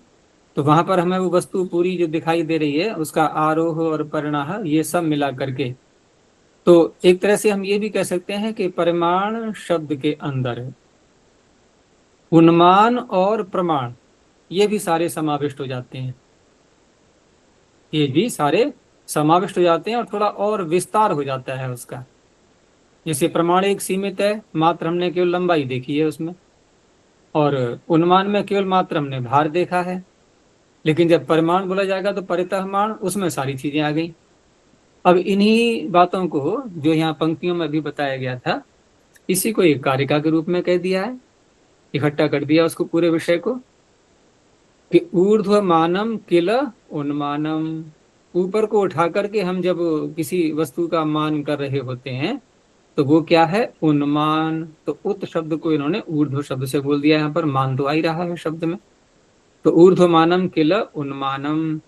Speaker 1: तो वहां पर हमें वो वस्तु पूरी जो दिखाई दे रही है, उसका आरोह और परिणाम ये सब मिला करके। तो एक तरह से हम ये भी कह सकते हैं कि परिमाण शब्द के अंदर उन्मान और प्रमाण ये भी सारे समाविष्ट हो जाते हैं। ये भी सारे समाविष्ट हो जाते हैं और थोड़ा और विस्तार हो जाता है उसका। जैसे प्रमाण एक सीमित है, मात्र हमने केवल लंबाई देखी है उसमें, और उन्मान में केवल मात्र हमने भार देखा है। लेकिन जब परिमाण बोला जाएगा तो परितःमान, उसमें सारी चीजें आ गई। अब इन्हीं बातों को जो यहाँ पंक्तियों में भी बताया गया था, इसी को एक कारिका के रूप में कह दिया है, इकट्ठा कर दिया उसको पूरे विषय को, कि ऊर्ध्वमानम किल उन्मानम। ऊपर को उठा करके हम जब किसी वस्तु का मान कर रहे होते हैं, तो वो क्या है? उन्मान। तो उत शब्द को इन्होंने ऊर्ध्व शब्द से बोल दिया। यहाँ पर मान तो आ ही रहा है शब्द में, तो ऊर्ध्वमानम किल उन्मानम।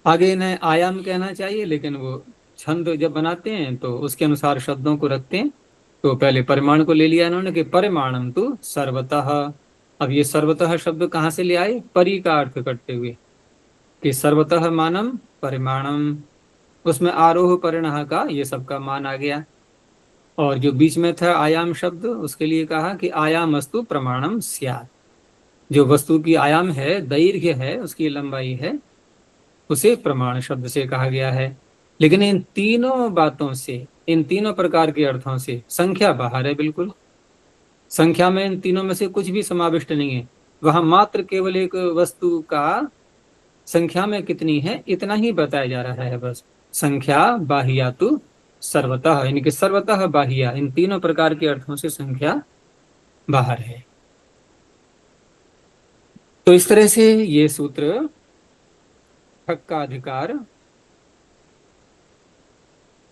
Speaker 1: आगे इन्हें आयाम कहना चाहिए, लेकिन वो छंद जब बनाते हैं तो उसके अनुसार शब्दों को रखते हैं। तो पहले परिमाण को ले लिया इन्होंने कि परिमाणम तो सर्वतः। अब ये सर्वतः शब्द कहाँ से ले आए? परि का अर्थ करते हुए, कि सर्वतः मानम परिमाणम, उसमें आरोह परिणाह का ये सबका मान आ गया। और जो बीच में था आयाम शब्द, उसके लिए कहा कि आयाम अस्तु प्रमाणम स्यात्। जो वस्तु की आयाम है, दैर्घ्य है, उसकी लंबाई है, उसे प्रमाण शब्द से कहा गया है। लेकिन इन तीनों बातों से, इन तीनों प्रकार के अर्थों से संख्या बाहर है बिल्कुल। संख्या में इन तीनों में से कुछ भी समाविष्ट नहीं है। वहां मात्र केवल एक वस्तु का संख्या में कितनी है इतना ही बताया जा रहा है बस। संख्या बाह्या तो सर्वतः, यानी कि सर्वतः बाह्या, इन तीनों प्रकार के अर्थों से संख्या बाहर है। तो इस तरह से ये सूत्र ठक का अधिकार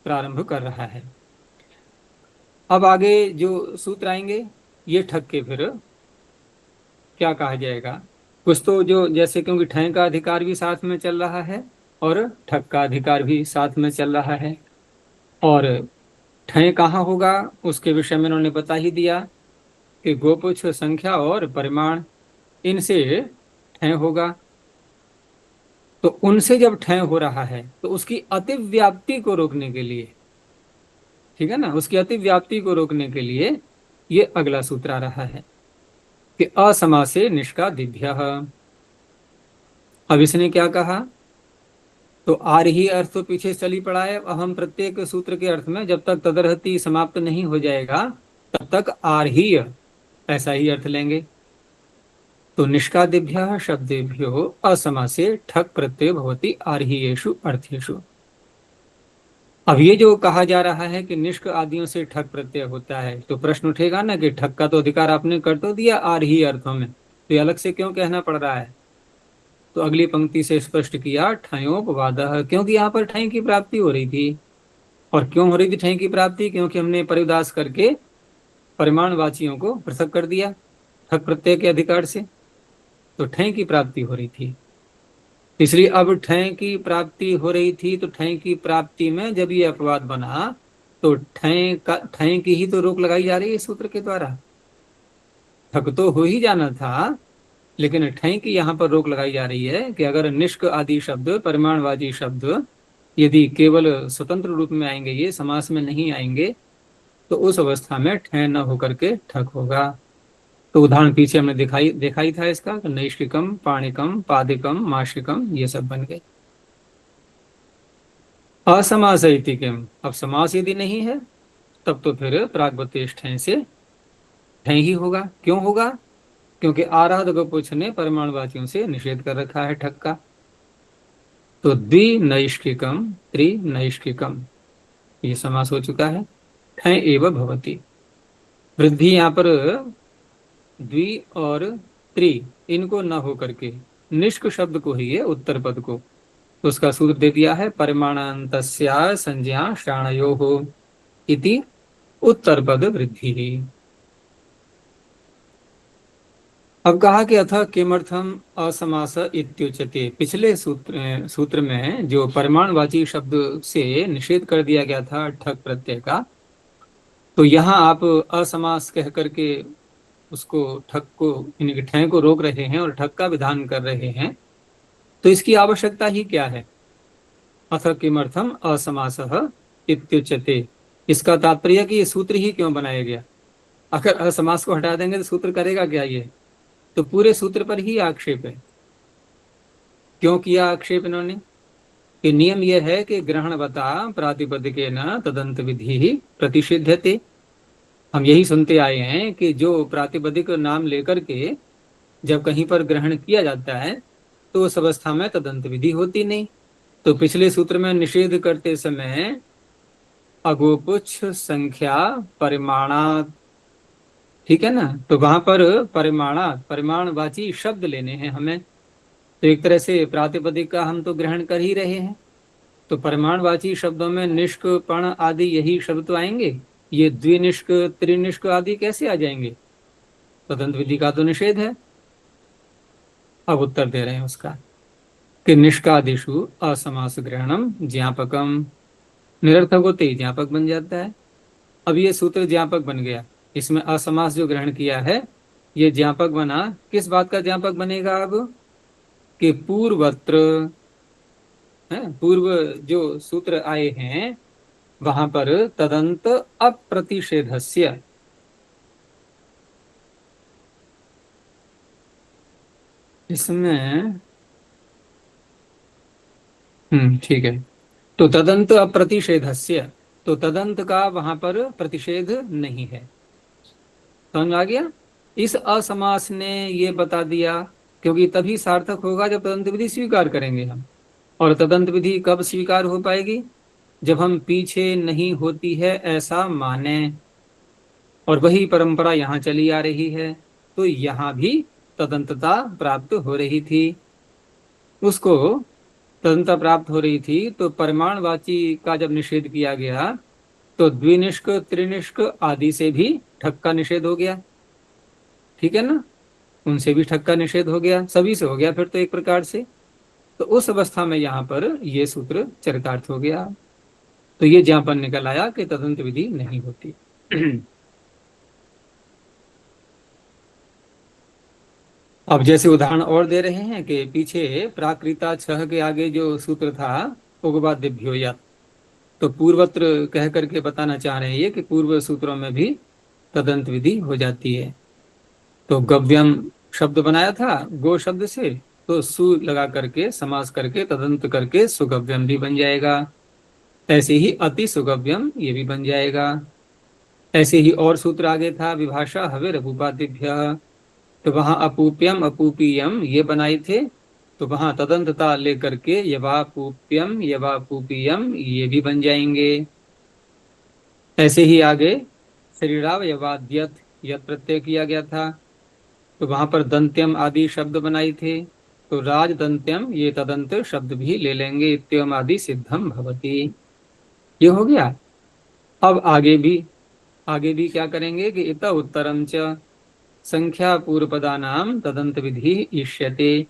Speaker 1: प्रारंभ कर रहा है। अब आगे जो सूत्र आएंगे, ये ठक के फिर क्या कहा जाएगा? कुछ तो जो जैसे, क्योंकि ठय का अधिकार भी साथ में चल रहा है और ठक का अधिकार भी साथ में चल रहा है, और ठय कहाँ होगा उसके विषय में उन्होंने बता ही दिया कि गोपुच्छ, संख्या और परिमाण, इनसे ठय होगा। तो उनसे जब ठय हो रहा है तो उसकी अतिव्याप्ति को रोकने के लिए, ठीक है ना, उसकी अतिव्याप्ति को रोकने के लिए ये अगला सूत्र आ रहा है कि असमासे निष्कादिभ्य। अब इसने क्या कहा? तो आर ही अर्थ तो पीछे चली पड़ा है। अब हम प्रत्येक सूत्र के अर्थ में जब तक तदर्हति समाप्त नहीं हो जाएगा, तब तक आर ही ऐसा ही अर्थ लेंगे। तो निष्कादिभ्य शब्देभ्यो असमासे ठक प्रत्यय भवति आर्हीयेषु अर्थेषु। अब ये जो कहा जा रहा है कि निष्क आदियों से ठक प्रत्यय होता है, तो प्रश्न उठेगा ना कि ठक का तो अधिकार आपने कर तो दिया आर ही अर्थों में, तो ये अलग से क्यों कहना पड़ रहा है? तो अगली पंक्ति से स्पष्ट किया, ठयोपवादः, क्योंकि यहाँ पर ठय की प्राप्ति हो रही थी। और क्यों हो रही थी ठय की प्राप्ति? क्योंकि हमने परिदास करके परिमाणवाचियों को पृथक कर दिया ठक प्रत्यय के अधिकार से, तो ठय की प्राप्ति हो रही थी। इसलिए अब ठय की प्राप्ति हो रही थी, तो ठय की प्राप्ति में जब ये अपवाद बना तो ठय की ही तो रोक लगाई जा रही है इस सूत्र के द्वारा। ठक तो हो ही जाना था, लेकिन ठय की यहाँ पर रोक लगाई जा रही है कि अगर निष्क आदि शब्द, परिमाणवाची शब्द यदि केवल स्वतंत्र रूप में आएंगे, ये समास में नहीं आएंगे, तो उस अवस्था में ठय न होकर के ठक होगा। तो उदाहरण पीछे हमने देखा ही था इसका, नैष्ठिकम, पाणिकम, पादिकम, माशिकम, ये सब बन गए। असमास किम, अब समास यदि नहीं है तब तो फिर प्राग्वतेश ठय से ठय ही होगा। क्यों होगा? क्योंकि आराध गपुच्छ ने परिमाणवाचियों से निषेध कर रखा है ठक का। तो द्विनैष्ठिकम, त्रिनैष्ठिकम, ये समास हो चुका है। ठय एव भवति, वृद्धि यहाँ पर द्वि और त्रि इनको न होकर के निष्क शब्द को ही है, उत्तर पद को, तो उसका सूत्र दे दिया है, परिमाणान्तस्या संज्ञा श्राणयोः इति उत्तर पद वृद्धि ही। अब कहा कि अथ किमर्थम असमास इत्युच्यते, पिछले सूत्र में जो परिमाणवाची शब्द से निषेध कर दिया गया था ठक प्रत्यय का, तो यहाँ आप असमास कह करके उसको ठक को, यानी कि ठय को रोक रहे हैं और ठक का विधान कर रहे हैं, तो इसकी आवश्यकता ही क्या है? अथ किमर्थम असमासः इत्युच्यते, इसका तात्पर्य कि ये सूत्र ही क्यों बनाया गया? अगर असमास को हटा देंगे तो सूत्र करेगा क्या? ये तो पूरे सूत्र पर ही आक्षेप है। क्यों किया आक्षेप इन्होंने? कि नियम यह है कि ग्रहणवता प्रातिपदिकेन तदंत विधि ही प्रतिषिध्यते। हम यही सुनते आए हैं कि जो प्रातिपदिक नाम लेकर के जब कहीं पर ग्रहण किया जाता है तो उस अवस्था में तदंत विधि होती नहीं। तो पिछले सूत्र में निषेध करते समय अगोपुच्छ संख्या परिमाणात, ठीक है ना, तो वहां पर परिमाणात, परिमाणवाची शब्द लेने हैं हमें, तो एक तरह से प्रातिपदिक का हम तो ग्रहण कर ही रहे हैं, तो परिमाणवाची शब्दों में निष्क, पण आदि यही शब्द तो आएंगे। ये द्विनिष्क, त्रिनिष्क आदि कैसे आ जाएंगे? तदंत विधि का तो निषेध है। अब उत्तर दे रहे हैं उसका कि निष्कादिषु असमास ग्रहणम ज्ञापकम, निरर्थक होते ही ज्ञापक बन जाता है। अब ये सूत्र ज्ञापक बन गया, इसमें असमास जो ग्रहण किया है ये ज्ञापक बना। किस बात का ज्ञापक बनेगा अब? कि पूर्वत्र है, पूर्व जो सूत्र आए हैं वहां पर तदंत अप्रतिषेधस्य, इसमें ठीक है, तो तदंत अप्रतिषेधस्य, तो तदंत का वहां पर प्रतिषेध नहीं है। समझ आ गया? इस असमास ने ये बता दिया, क्योंकि तभी सार्थक होगा जब तदंत विधि स्वीकार करेंगे हम। और तदंत विधि कब स्वीकार हो पाएगी? जब हम पीछे नहीं होती है ऐसा माने, और वही परंपरा यहाँ चली आ रही है, तो यहाँ भी तदंतता प्राप्त हो रही थी, उसको तदंतता प्राप्त हो रही थी। तो परिमाणवाची का जब निषेध किया गया तो द्विनिष्क, त्रिनिष्क आदि से भी ठक का निषेध हो गया, ठीक है ना, उनसे भी ठक का निषेध हो गया, सभी से हो गया फिर तो एक प्रकार से। तो उस अवस्था में यहाँ पर ये सूत्र चरितार्थ हो गया। तो ये ज्ञापन निकल आया कि तदंत विधि नहीं होती। अब जैसे उदाहरण और दे रहे हैं कि पीछे प्राकृता छह के आगे जो सूत्र था उगवादिभ्यो या, तो पूर्वत्र कह करके बताना चाह रहे हैं ये कि पूर्व सूत्रों में भी तदंत विधि हो जाती है। तो गव्यम शब्द बनाया था गो शब्द से, तो सु लगा करके समास करके तदंत करके सुगव्यम भी बन जाएगा। ऐसे ही अति सुगव्यम ये भी बन जाएगा। ऐसे ही और सूत्र आगे था विभाषा हवे रघुपादिभ्य, तो वहां अपूप्यम अपूपीयम ये बनाए थे, तो वहां तदंतता लेकर के यवापूप्यम यवापूपियम ये भी बन जाएंगे। ऐसे ही आगे शरीराव यवाद्यत यत प्रत्यय किया गया था, तो वहां पर दंत्यम आदि शब्द बनाए थे, तो राज दंत्यम ये तदंत शब्द भी ले लेंगे। इत्यम आदि सिद्धम भवति, ये हो गया। अब आगे भी क्या करेंगे कि इत उत्तरम च संख्या पूर्वपदानाम तदंत विधि इष्यते।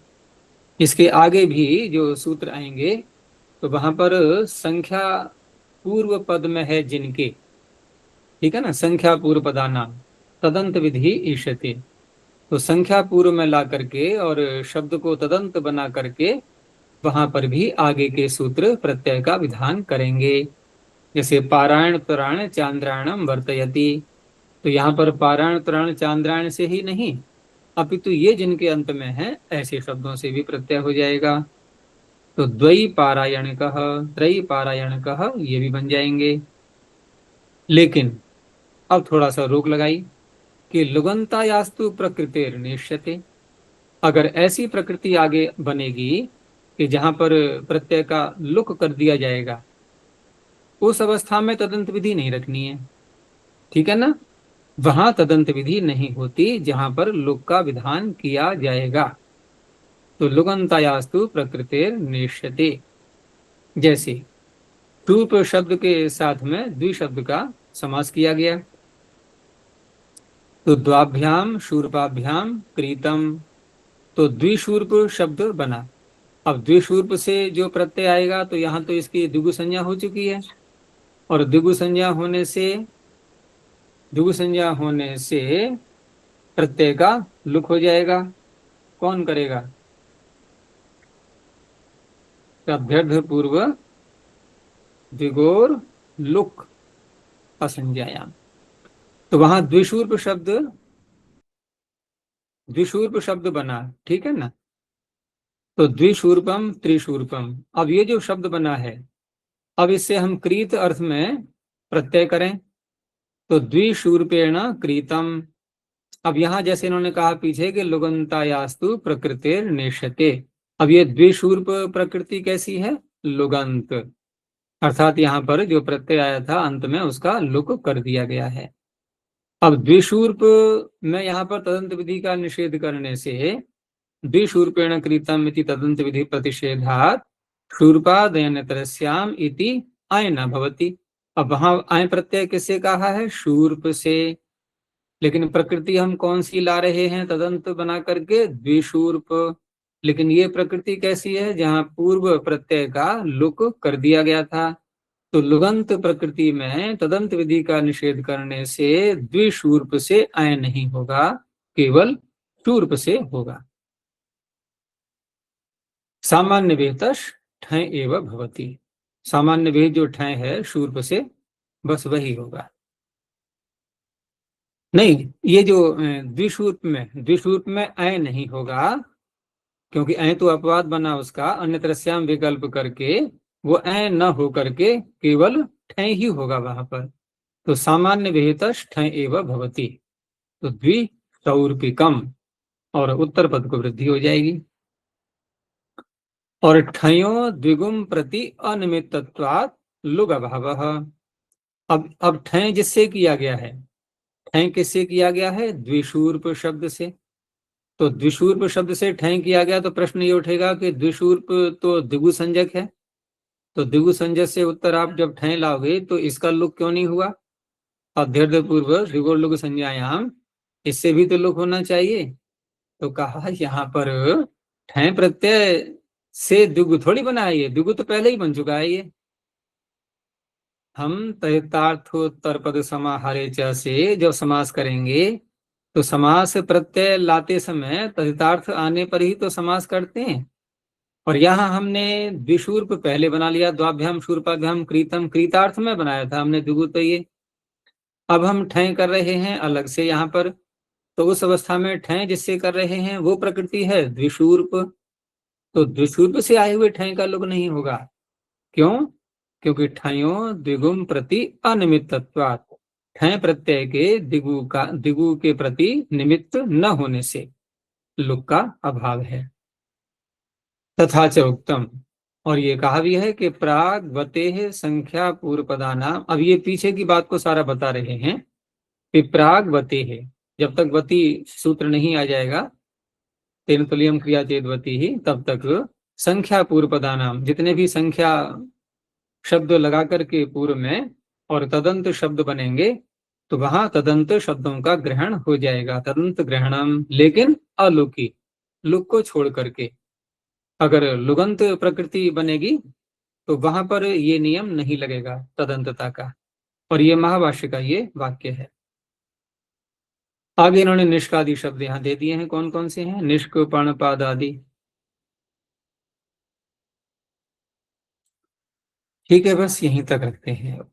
Speaker 1: इसके आगे भी जो सूत्र आएंगे तो वहां पर संख्या पूर्व पद में है जिनके, ठीक है ना, संख्या पूर्व पदानाम तदंत विधि इष्यते, तो संख्या पूर्व में ला करके और शब्द को तदंत बना करके वहां पर भी आगे के सूत्र प्रत्यय का विधान करेंगे। जैसे पारायण पुराण चांद्रायणम वर्तयति, तो यहाँ पर पारायण पुराण चांद्रायण से ही नहीं अपितु ये जिनके अंत में है ऐसे शब्दों से भी प्रत्यय हो जाएगा। तो द्वई पारायण कह त्रयी पारायण कह ये भी बन जाएंगे। लेकिन अब थोड़ा सा रोक लगाई कि लुगंतायास्तु प्रकृतिर निश्यते, अगर ऐसी प्रकृति आगे बनेगी कि जहां पर प्रत्यय का लुक कर दिया जाएगा, उस अवस्था में तदंत विधि नहीं रखनी है, ठीक है ना, वहां तदंत विधि नहीं होती जहां पर लुक का विधान किया जाएगा। तो लुगंतायास्तु प्रकृतिर निश्यते, जैसे टूप शब्द के साथ में द्विशब्द का समास किया गया, तो द्वाभ्याम शूर्पाभ्याम क्रीतम, तो द्विशूर्प शब्द बना। अब द्विशूर्प से जो प्रत्यय आएगा तो यहाँ तो इसकी द्विगु संज्ञा हो चुकी है, और द्विगु संज्ञा होने से प्रत्यय का लुक हो जाएगा। कौन करेगा? अभ्यर्थ पूर्व द्विगोर लुक असंज्ञायाम, तो वहां द्विशूर्प शब्द बना, ठीक है ना, तो द्विशूर्पम त्रिशूर्पम। अब ये जो शब्द बना है, अब इससे हम क्रीत अर्थ में प्रत्यय करें, तो द्विशूर्पेण क्रीतम। अब यहां जैसे इन्होंने कहा पीछे कि लुगंतायास्तु प्रकृतिर निश्यते, अब ये द्विशूर्प प्रकृति कैसी है? लुगंत, अर्थात यहाँ पर जो प्रत्यय आया था अंत में उसका लुक कर दिया गया है। अब द्विशूर्प में यहाँ पर तदंत विधि का निषेध करने से द्विशूर्पेण कृतम इति तदंत विधि प्रतिषेधात् शूर्पादयनतरस्याम इति आय न भवति। अब वहां आय प्रत्यय किससे कहा है? शूर्प से, लेकिन प्रकृति हम कौन सी ला रहे हैं तदंत बना करके? द्विशूर्प। लेकिन ये प्रकृति कैसी है? जहां पूर्व प्रत्यय का लुक कर दिया गया था। तो लुगंत प्रकृति में तदंत विधि का निषेध करने से द्विशूर्प से आय नहीं होगा, केवल शूर्प से होगा। सामान्य वेतश ठय एव भवति, सामान्य वेद जो ठय है शूर्प से, बस वही होगा। नहीं, ये जो द्विशूर्प में आय नहीं होगा, क्योंकि ऐ तो अपवाद बना उसका, अन्यतरस्याम विकल्प करके वो ऐ न हो करके केवल ठय ही होगा वहां पर। तो सामान्य विहितश ठय एव भवति, तो द्विशौर्पिकम, और उत्तर पद को वृद्धि हो जाएगी। और ठयो द्विगुम प्रति अनिमित्तत्वात् लुग अभावः। अब ठय जिससे किया गया है, ठय किससे किया गया है? द्विशूर्प शब्द से। तो द्विशूर्प शब्द से ठय किया गया, तो प्रश्न ये उठेगा कि द्विशूर्प तो द्विगु संजक है, तो द्विगु संजक से उत्तर आप जब ठय लाओगे तो इसका लुक क्यों नहीं हुआ? अध्यर्थ पूर्व द्विगु लुक संज्ञायाम, इससे भी तो लुक होना चाहिए। तो कहा यहाँ पर ठय प्रत्यय से द्विगु थोड़ी बना है, ये द्विगु तो पहले ही बन चुका है। ये हम तहितार्थोत्तर पद समाहारे च से जब समास करेंगे तो समास प्रत्यय लाते समय तदितार्थ आने पर ही तो समास करते हैं, और यहाँ हमने द्विशूर्प पहले बना लिया, द्वाभ्याम शूर्पाभ्याम क्रीतम, क्रीतार्थ में बनाया था हमने द्विगु, तो ये अब हम ठय कर रहे हैं अलग से यहाँ पर, तो उस अवस्था में ठय जिससे कर रहे हैं वो प्रकृति है द्विशूर्प, तो द्विशूर्प से आए हुए ठय का लुक नहीं होगा। क्यों? क्योंकि ठयों द्विगुम प्रति अनिमित्तत्वात्, ठय प्रत्यय के द्विगु के प्रति निमित्त न होने से लुक का अभाव है। तथा च उक्तम, और ये कहा भी है कि प्राग वते संख्या पूर्व पदानाम। अब ये पीछे की बात को सारा बता रहे हैं कि प्राग वते है, जब तक वती सूत्र नहीं आ जाएगा, तेन तुल्यम क्रिया चेदवती ही, तब तक संख्या पूर्व पदानाम, जितने भी संख्या शब्द लगा करके पूर्व में और तदंत शब्द बनेंगे तो वहां तदंत शब्दों का ग्रहण हो जाएगा, तदंत ग्रहणम, लेकिन अलुकी, लुक को छोड़ करके। अगर लुगंत प्रकृति बनेगी तो वहां पर ये नियम नहीं लगेगा तदंतता का। और ये महाभाष्य का ये वाक्य है। आगे इन्होंने निष्क आदि शब्द यहाँ दे दिए हैं, कौन कौन से हैं? निष्क, पर्णपाद आदि। ठीक है, बस यहीं तक रखते हैं अब।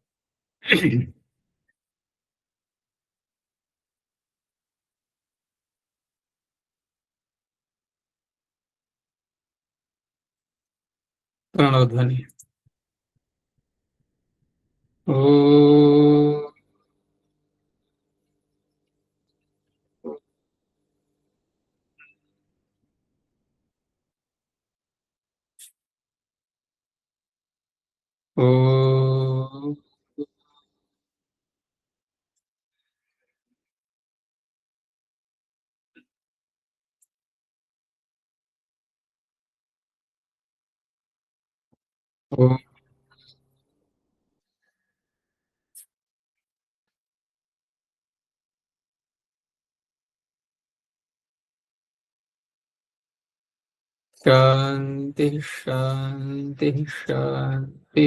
Speaker 1: प्रणव ध्वनि। ओ ओ ओ शांति शांति शांति।